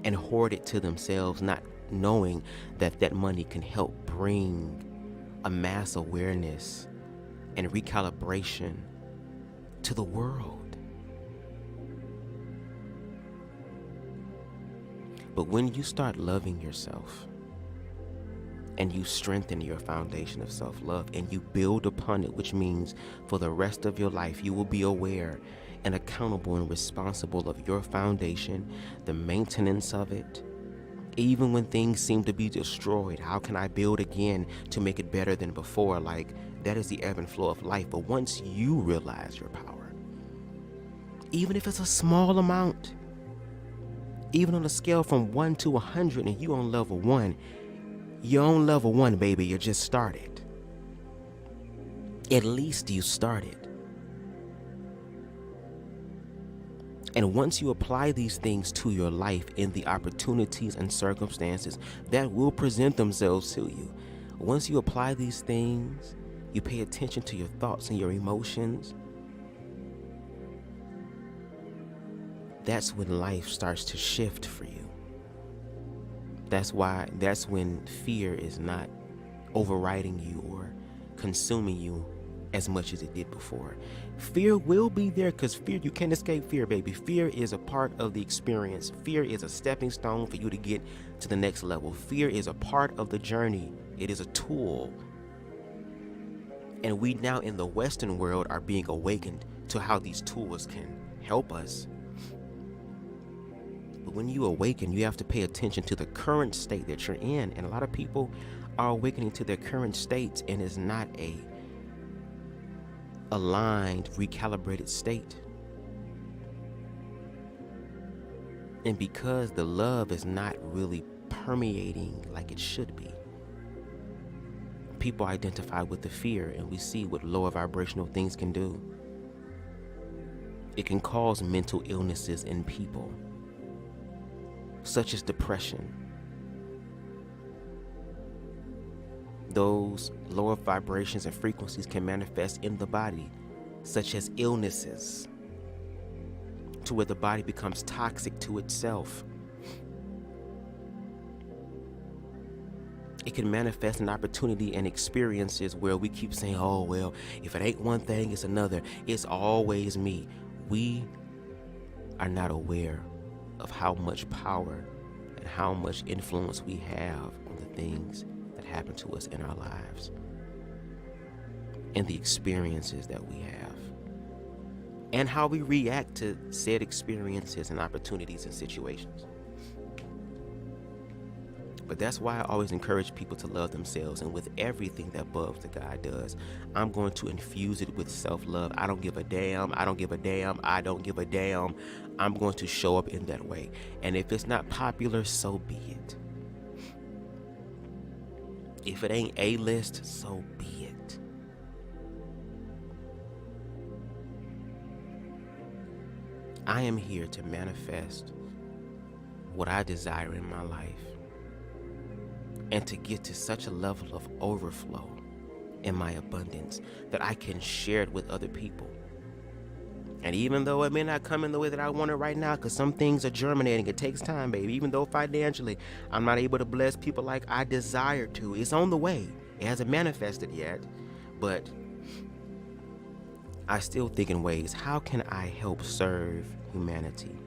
and hoard it to themselves, not knowing that that money can help bring a mass awareness and recalibration to the world. But when you start loving yourself and you strengthen your foundation of self-love and you build upon it, which means for the rest of your life you will be aware and accountable and responsible of your foundation, the maintenance of it. Even when things seem to be destroyed, how can I build again to make it better than before? Like, that is the ebb and flow of life. But once you realize your power, even if it's a small amount, even on a scale from 1 to 100 and you on level 1, you're on level 1, baby. You just started. At least you started. And once you apply these things to your life in the opportunities and circumstances that will present themselves to you, once you apply these things, you pay attention to your thoughts and your emotions, that's when life starts to shift for you. That's when fear is not overriding you or consuming you as much as it did before. Fear will be there because fear, you can't escape fear, baby. Fear is a part of the experience. Fear is a stepping stone for you to get to the next level. Fear is a part of the journey. It is a tool. And we now in the Western world are being awakened to how these tools can help us. But when you awaken, you have to pay attention to the current state that you're in. And a lot of people are awakening to their current states, and it's not a aligned, recalibrated state. And because the love is not really permeating like it should be, people identify with the fear, and we see what lower vibrational things can do. It can cause mental illnesses in people, such as depression. Those lower vibrations and frequencies can manifest in the body, such as illnesses, to where the body becomes toxic to itself. It can manifest in opportunity and experiences where we keep saying, oh, well, if it ain't one thing, it's another. It's always me. We are not aware of how much power and how much influence we have on the things that happen to us in our lives and the experiences that we have and how we react to said experiences and opportunities and situations. But that's why I always encourage people to love themselves. And with everything that BubzDaGawd does, I'm going to infuse it with self-love. I don't give a damn. I don't give a damn. I don't give a damn. I'm going to show up in that way. And if it's not popular, so be it. If it ain't A-list, so be it. I am here to manifest what I desire in my life and to get to such a level of overflow in my abundance that I can share it with other people. And even though it may not come in the way that I want it right now, because some things are germinating, it takes time, baby. Even though financially I'm not able to bless people like I desire to, it's on the way. It hasn't manifested yet, but I still think in ways, how can I help serve humanity?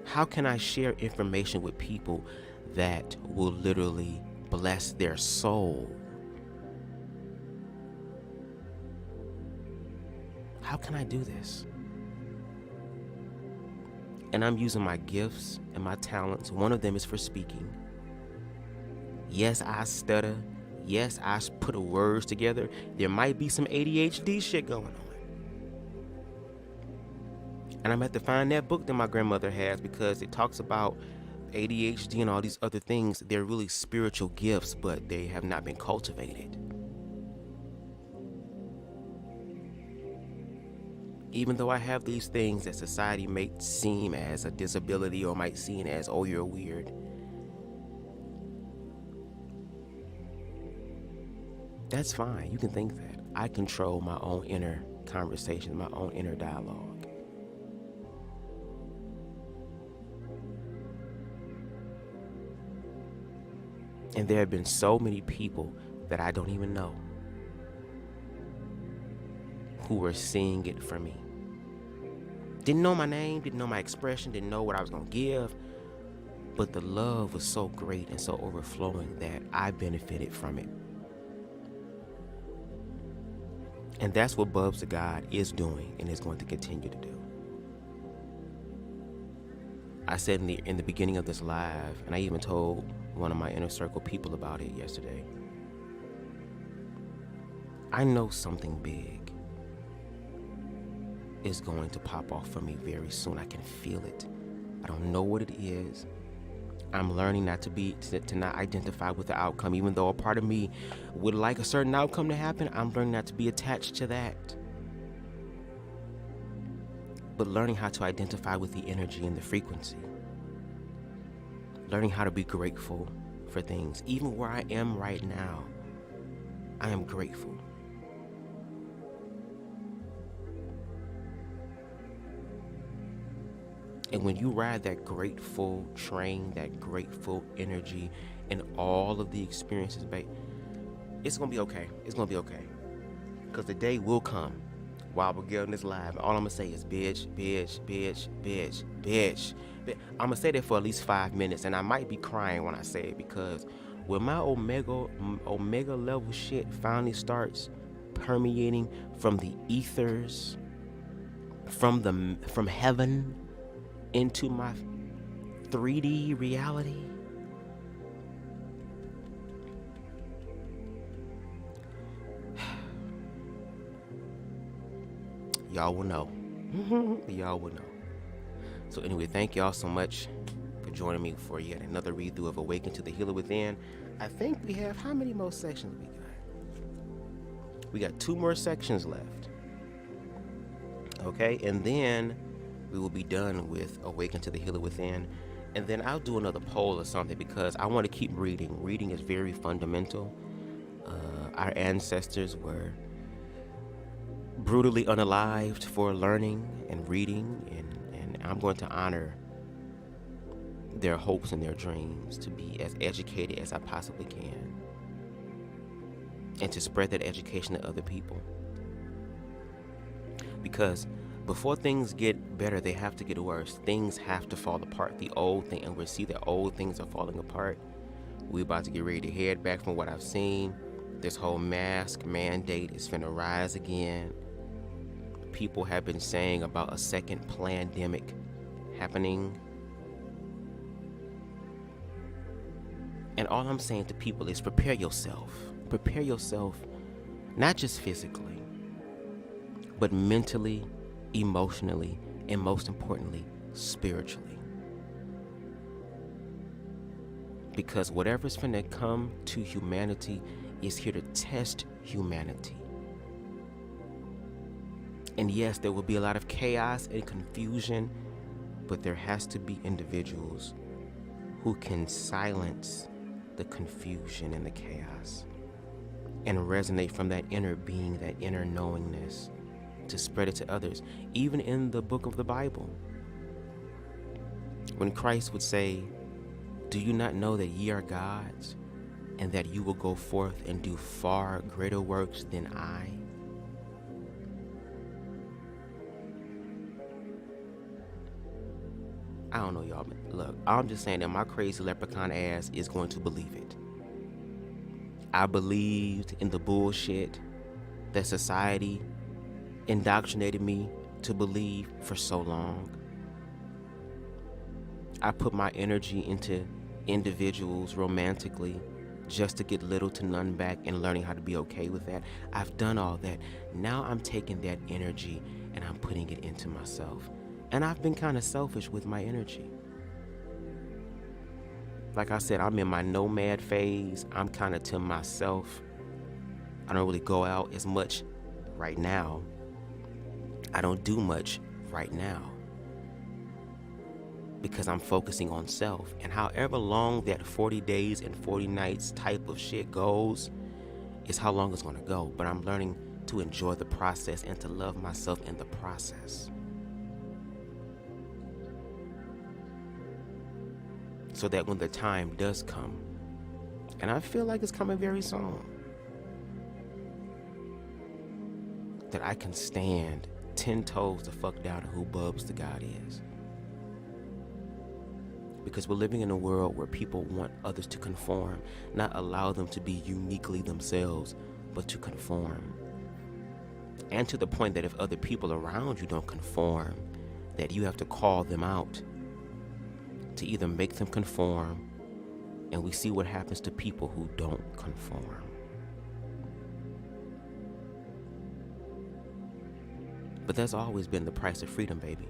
How can I share information with people that will literally bless their soul? How can I do this? And I'm using my gifts and my talents. One of them is for speaking. Yes, I stutter. Yes, I put words together. There might be some ADHD shit going on. And I'm going to have to find that book that my grandmother has, because it talks about ADHD and all these other things. They're really spiritual gifts, but they have not been cultivated. Even though I have these things that society may seem as a disability or might seem as, oh, you're weird. That's fine. You can think that. I control my own inner conversation, my own inner dialogue. And there have been so many people that I don't even know who were seeing it for me. Didn't know my name, didn't know my expression, didn't know what I was going to give. But the love was so great and so overflowing that I benefited from it. And that's what BubzDaGawd is doing and is going to continue to do. I said in the beginning of this live, and I even told one of my inner circle people about it yesterday, I know something big is going to pop off for me very soon. I can feel it. I don't know what it is. I'm learning not to not identify with the outcome, even though a part of me would like a certain outcome to happen. I'm learning not to be attached to that, but learning how to identify with the energy and the frequency. Learning how to be grateful for things, even where I am right now. I am grateful. And when you ride that grateful train, that grateful energy, and all of the experiences, babe, it's going to be okay. It's going to be okay. Because the day will come while we're getting this live. All I'm going to say is bitch, bitch, bitch, bitch, bitch. I'm going to say that for at least 5 minutes, and I might be crying when I say it, because when my omega level shit finally starts permeating from the ethers, from heaven, into my 3D reality, y'all will know. Y'all will know. So anyway, thank y'all so much for joining me for yet another read through of Awaken to the Healer Within. I think we have, how many more sections we got? We got 2 more sections left. Okay, and then we will be done with Awaken to the Healer Within. And then I'll do another poll or something, because I want to keep reading. Reading is very fundamental. Our ancestors were brutally unalived for learning and reading, and I'm going to honor their hopes and their dreams to be as educated as I possibly can, and to spread that education to other people. Because before things get better, they have to get worse. Things have to fall apart. The old thing, and we see that old things are falling apart. We're about to get ready to head back from what I've seen. This whole mask mandate is finna rise again. People have been saying about a second pandemic happening. And all I'm saying to people is prepare yourself. Prepare yourself, not just physically, but mentally, emotionally, and most importantly, spiritually. Because whatever's finna come to humanity is here to test humanity. And yes, there will be a lot of chaos and confusion, but there has to be individuals who can silence the confusion and the chaos and resonate from that inner being, that inner knowingness, to spread it to others. Even in the book of the Bible, when Christ would say, "Do you not know that ye are gods, and that you will go forth and do far greater works than I?" I don't know, y'all. Look, I'm just saying that my crazy leprechaun ass is going to believe it. I believed in the bullshit that society indoctrinated me to believe for so long. I put my energy into individuals romantically just to get little to none back and learning how to be okay with that. I've done all that. Now I'm taking that energy and I'm putting it into myself. And I've been kind of selfish with my energy. Like I said, I'm in my nomad phase. I'm kind of to myself. I don't really go out as much right now. I don't do much right now because I'm focusing on self. And however long that 40 days and 40 nights type of shit goes is how long it's going to go. But I'm learning to enjoy the process and to love myself in the process, so that when the time does come, and I feel like it's coming very soon, that I can stand 10 toes the fuck down to who BubzDaGawd is. Because we're living in a world where people want others to conform, not allow them to be uniquely themselves, but to conform. And to the point that if other people around you don't conform, that you have to call them out to either make them conform, and we see what happens to people who don't conform. But that's always been the price of freedom, baby.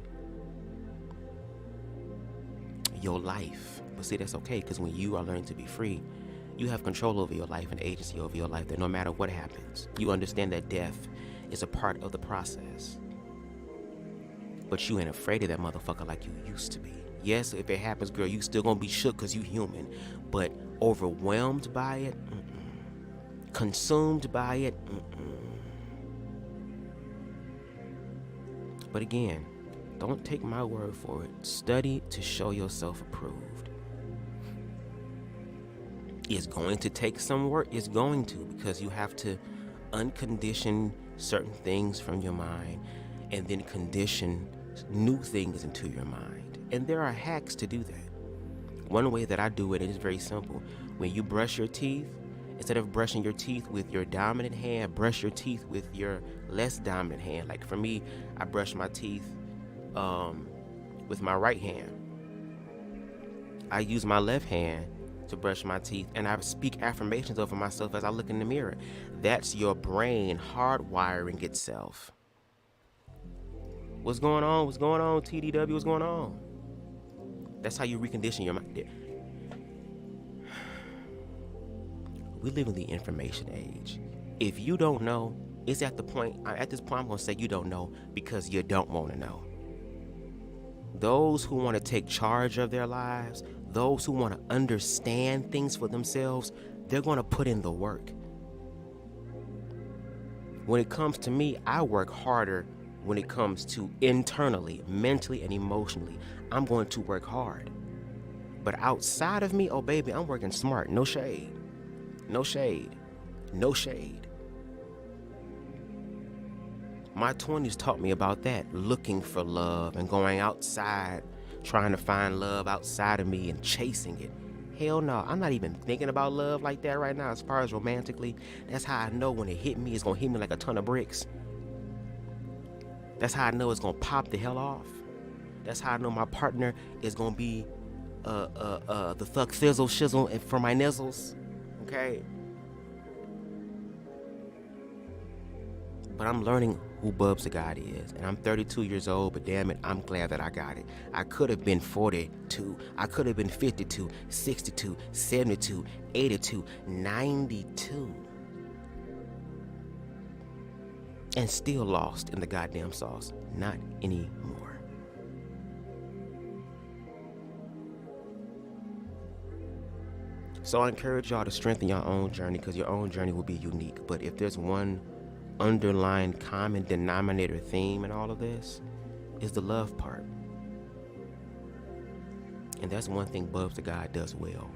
Your life. But see, that's okay, because when you are learning to be free, you have control over your life and agency over your life, that no matter what happens, you understand that death is a part of the process. But you ain't afraid of that motherfucker like you used to be. Yes, if it happens, girl, you still gonna be shook because you human. But overwhelmed by it, consumed by it, But again, don't take my word for it. Study to show yourself approved. It's going to take some work. It's going to, because you have to uncondition certain things from your mind and then condition new things into your mind. And there are hacks to do that. One way that I do it is very simple. When you brush your teeth, instead of brushing your teeth with your dominant hand, brush your teeth with your less dominant hand. Like for me, I brush my teeth with my right hand. I use my left hand to brush my teeth, and I speak affirmations over myself as I look in the mirror. That's your brain hardwiring itself. What's going on? What's going on, TDW? What's going on? That's how you recondition your mind. We live in the information age. If you don't know, it's at this point I'm going to say you don't know because you don't want to know. Those who want to take charge of their lives, those who want to understand things for themselves, they're going to put in the work. When it comes to me, I work harder when it comes to internally, mentally, and emotionally. I'm going to work hard. But outside of me, oh baby, I'm working smart. No shade. No shade. No shade. My 20s taught me about that, looking for love and going outside, trying to find love outside of me and chasing it. Hell no, I'm not even thinking about love like that right now as far as romantically. That's how I know when it hit me, it's going to hit me like a ton of bricks. That's how I know it's going to pop the hell off. That's how I know my partner is going to be the thuck fizzle shizzle and for my nizzles. Okay? But I'm learning who BubzDaGawd is. And I'm 32 years old, but damn it, I'm glad that I got it. I could have been 42. I could have been 52, 62, 72, 82, 92. and still lost in the goddamn sauce. Not anymore. So I encourage y'all to strengthen your own journey, because your own journey will be unique. But if there's one underlying common denominator theme in all of this, is the love part. And that's one thing BubzDaGawd does well.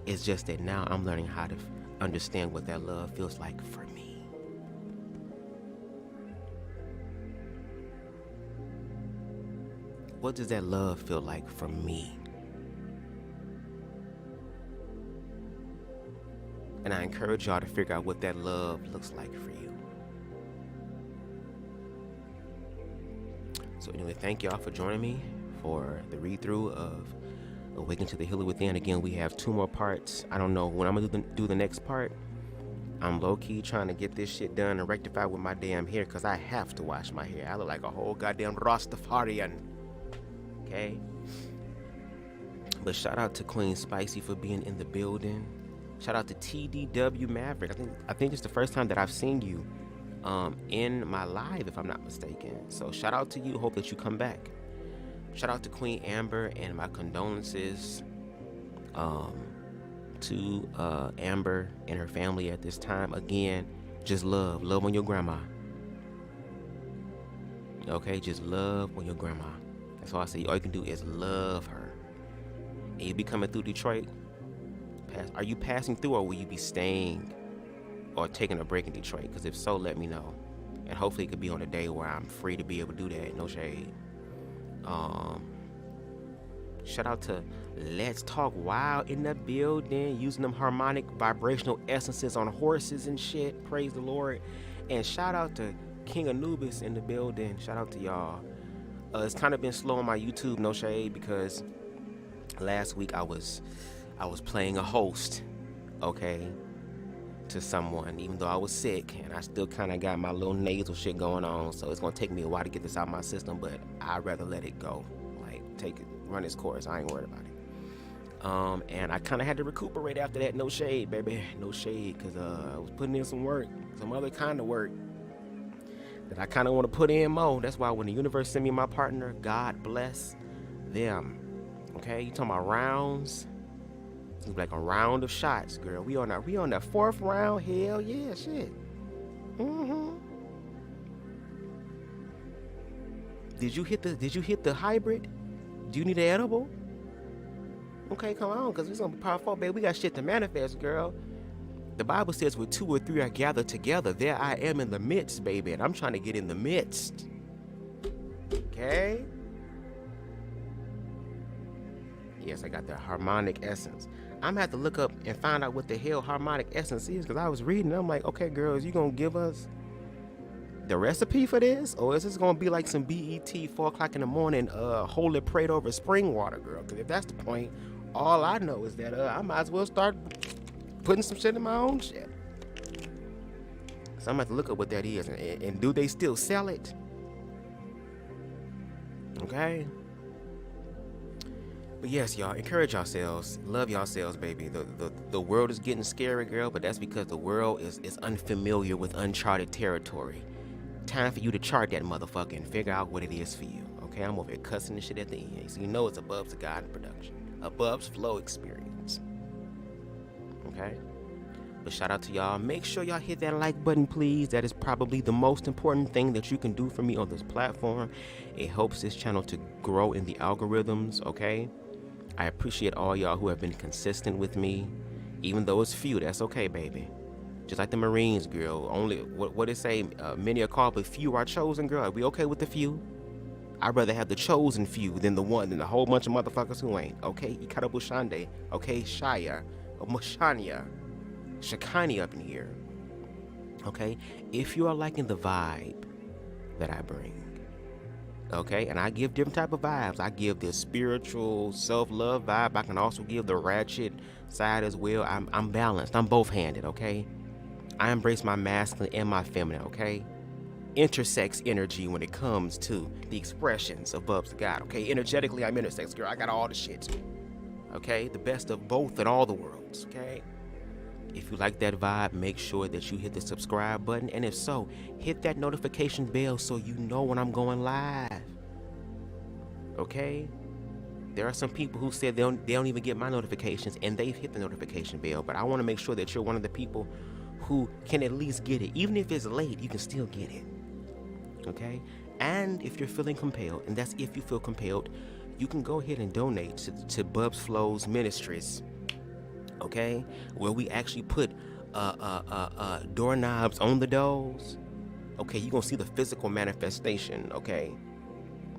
It's just that now I'm learning how to understand what that love feels like for me. What does that love feel like for me? And I encourage y'all to figure out what that love looks like for you. So anyway, thank y'all for joining me for the read-through of Awaken to the Healer Within. Again, we have 2 more parts. I don't know when I'm gonna do the next part. I'm low-key trying to get this shit done and rectified with my damn hair, because I have to wash my hair. I look like a whole goddamn Rastafarian. Okay? But shout out to Queen Spicy for being in the building. Shout out to TDW Maverick. I think it's the first time that I've seen you in my live, if I'm not mistaken. So shout out to you. Hope that you come back. Shout out to Queen Amber, and my condolences to Amber and her family at this time. Again, just love on your grandma. Okay, just love on your grandma. That's all I say. All you can do is love her. And you be coming through Detroit. Are you passing through, or will you be staying or taking a break in Detroit? Because if so, let me know. And hopefully it could be on a day where I'm free to be able to do that. No shade. Shout out to Let's Talk Wild in the building, using them harmonic vibrational essences on horses and shit. Praise the Lord. And shout out to King Anubis in the building. Shout out to y'all. It's kind of been slow on my YouTube, no shade, because last week I was playing a host, okay, to someone, even though I was sick, and I still kind of got my little nasal shit going on, so it's gonna take me a while to get this out of my system, but I'd rather let it go, like run its course. I ain't worried about it. And I kind of had to recuperate after that. No shade, baby, no shade, because I was putting in some work, some other kind of work that I kind of want to put in more. That's why when the universe sent me my partner, God bless them. Okay, you talking about rounds? It's like a round of shots, girl. We on that 4th round. Hell yeah, shit. Did you hit the hybrid? Do you need an edible? Okay, come on, because we're gonna be powerful, baby. We got shit to manifest, girl. The Bible says where 2 or 3 are gathered together, there I am in the midst, baby. And I'm trying to get in the midst. Okay? Yes, I got the harmonic essence. I'm gonna have to look up and find out what the hell harmonic essence is, because I was reading, I'm like, okay, girls, you gonna give us the recipe for this? Or is this gonna be like some BET 4 o'clock in the morning, holy prayed over spring water, girl? Because if that's the point, all I know is that I might as well start putting some shit in my own shit. So I'm gonna have to look up what that is, and do they still sell it? Okay. But yes, y'all, encourage yourselves. Love yourselves, baby. The world is getting scary, girl, but that's because the world is unfamiliar with uncharted territory. Time for you to chart that motherfucker and figure out what it is for you. Okay, I'm over here cussing this shit at the end. So you know it's a BubzDaGawd production. A Bubzz flow experience. Okay? But shout out to y'all. Make sure y'all hit that like button, please. That is probably the most important thing that you can do for me on this platform. It helps this channel to grow in the algorithms, okay? I appreciate all y'all who have been consistent with me. Even though it's few, that's okay, baby. Just like the Marines, girl. Only, what it say? Many are called, but few are chosen, girl. Are we okay with the few? I'd rather have the chosen few than the whole bunch of motherfuckers who ain't. Okay? Ikarabushande. Okay? Shaya. Moshanya. Shakani up in here. Okay? If you are liking the vibe that I bring, okay, and I give different type of vibes. I give the spiritual self-love vibe. I can also give the ratchet side as well. I'm balanced. I'm both-handed, okay? I embrace my masculine and my feminine, okay? Intersex energy when it comes to the expressions of BubzDaGawd, okay? Energetically, I'm intersex, girl. I got all the shit, okay? The best of both and all the worlds, okay? If you like that vibe, make sure that you hit the subscribe button. And if so, hit that notification bell so you know when I'm going live. Okay? There are some people who said they don't even get my notifications, and they've hit the notification bell. But I want to make sure that you're one of the people who can at least get it. Even if it's late, you can still get it. Okay? And if you're feeling compelled, and that's if you feel compelled, you can go ahead and donate to Bubzz Flow's Ministries. Okay? Where we actually put doorknobs on the doors. Okay? You're going to see the physical manifestation. Okay?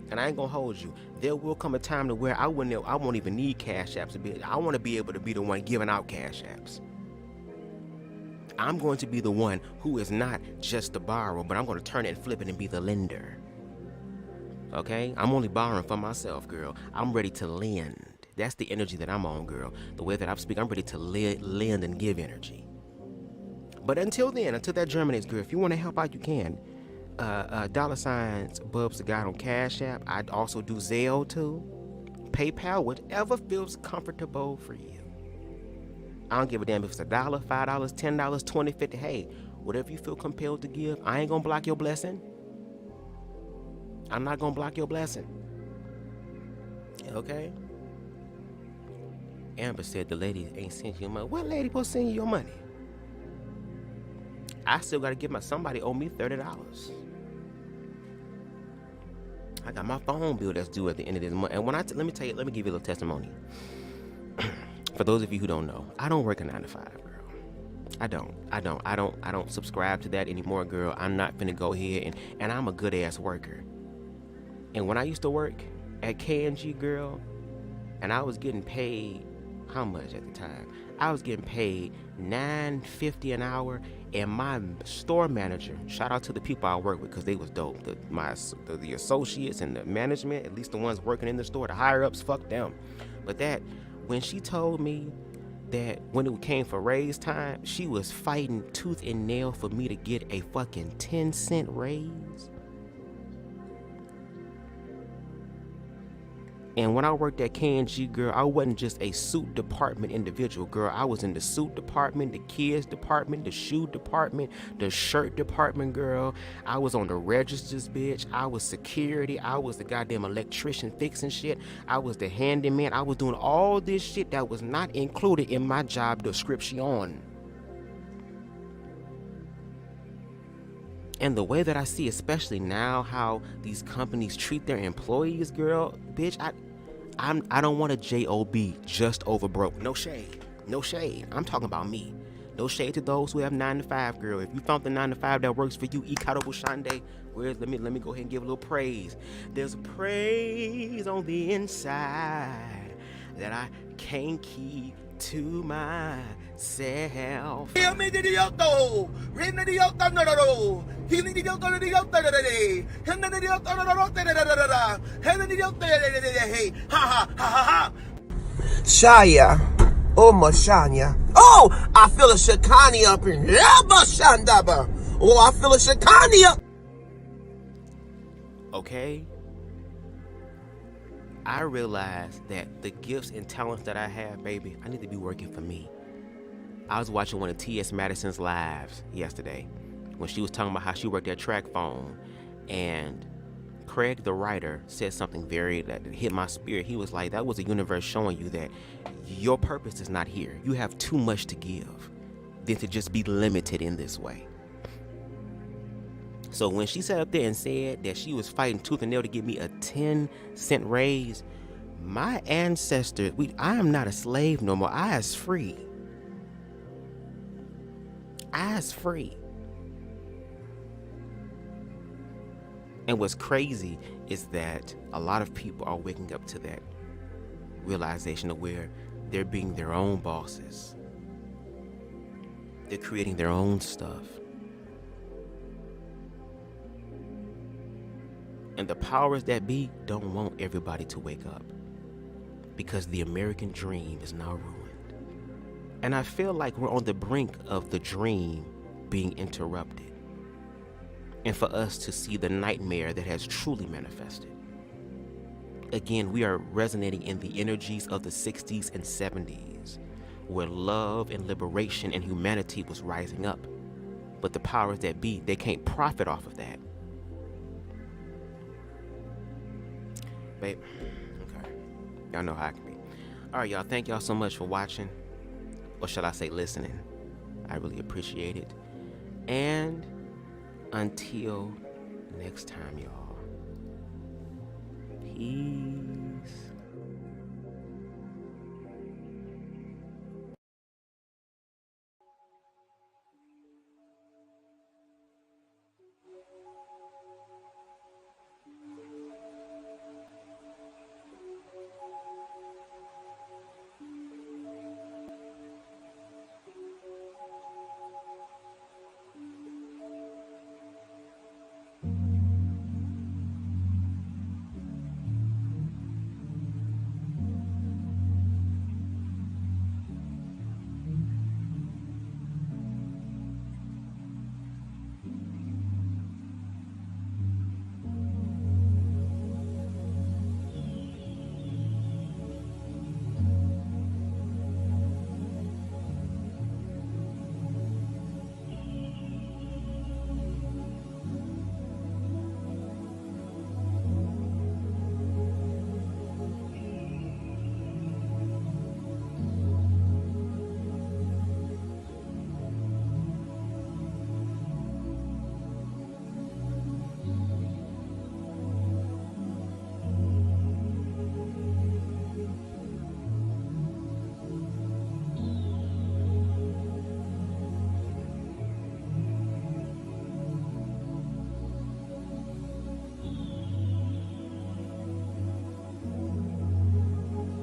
And I ain't gonna hold you. There will come a time to where I won't even need cash apps to be. I want to be able to be the one giving out cash apps. I'm going to be the one who is not just the borrower, but I'm going to turn it and flip it and be the lender. Okay? I'm only borrowing for myself, girl. I'm ready to lend. That's the energy that I'm on, girl. The way that I speak, I'm ready to lend and give energy. But until then, until that germinates, girl, if you want to help out, you can. $signs BubzDaGawd on Cash App. I also do Zelle too. PayPal, whatever feels comfortable for you. I don't give a damn if it's $1, $5, $10, $20, $50. Hey, whatever you feel compelled to give, I ain't gonna block your blessing. I'm not gonna block your blessing. Okay? Amber said the lady ain't sent you money. What lady supposed to send you your money? I still gotta give somebody owe me $30. I got my phone bill that's due at the end of this month. And when let me give you a little testimony. For those of you who don't know, I don't work a 9 to 5, girl. I don't subscribe to that anymore, girl. I'm not finna go ahead and I'm a good ass worker. And when I used to work at K&G, girl, and I was getting paid how much at the time? I was getting paid $9.50 an hour, and my store manager, shout out to the people I work with because they was dope. The associates and the management, at least the ones working in the store, the higher ups, fuck them. But when she told me that when it came for raise time, she was fighting tooth and nail for me to get a fucking 10-cent raise. And when I worked at K&G, girl, I wasn't just a suit department individual, girl. I was in the suit department, the kids department, the shoe department, the shirt department, girl. I was on the registers, bitch. I was security. I was the goddamn electrician fixing shit. I was the handyman. I was doing all this shit that was not included in my job description. And the way that I see, especially now, how these companies treat their employees, girl, bitch, I don't want a job just over broke. No shade. No shade. I'm talking about me. No shade to those who have 9 to 5, girl. If you found the 9 to 5 that works for you, Ikarobu Shande, let me go ahead and give a little praise. There's a praise on the inside that I can't keep to myself. Shaya. Oh, Mashanya. Oh, I feel a Shakani up in here. Shandaba. Oh, I feel a Shakani up. Okay? I realized that the gifts and talents that I have, baby, I need to be working for me. I was watching one of T.S. Madison's lives yesterday when she was talking about how she worked at Track Phone, and Craig, the writer, said something that hit my spirit. He was like, that was the universe showing you that your purpose is not here. You have too much to give than to just be limited in this way. So when she sat up there and said that she was fighting tooth and nail to get me a 10-cent raise, my ancestors, I am not a slave no more. I is free. I is free. And what's crazy is that a lot of people are waking up to that realization of where they're being their own bosses. They're creating their own stuff. And the powers that be don't want everybody to wake up, because the American dream is now ruined. And I feel like we're on the brink of the dream being interrupted, and for us to see the nightmare that has truly manifested. Again, we are resonating in the energies of the 60s and 70s, where love and liberation and humanity was rising up. But the powers that be, they can't profit off of that. Babe, okay. Y'all know how I can be. All right, y'all. Thank y'all so much for watching. Or shall I say listening. I really appreciate it. And until next time, y'all. Peace.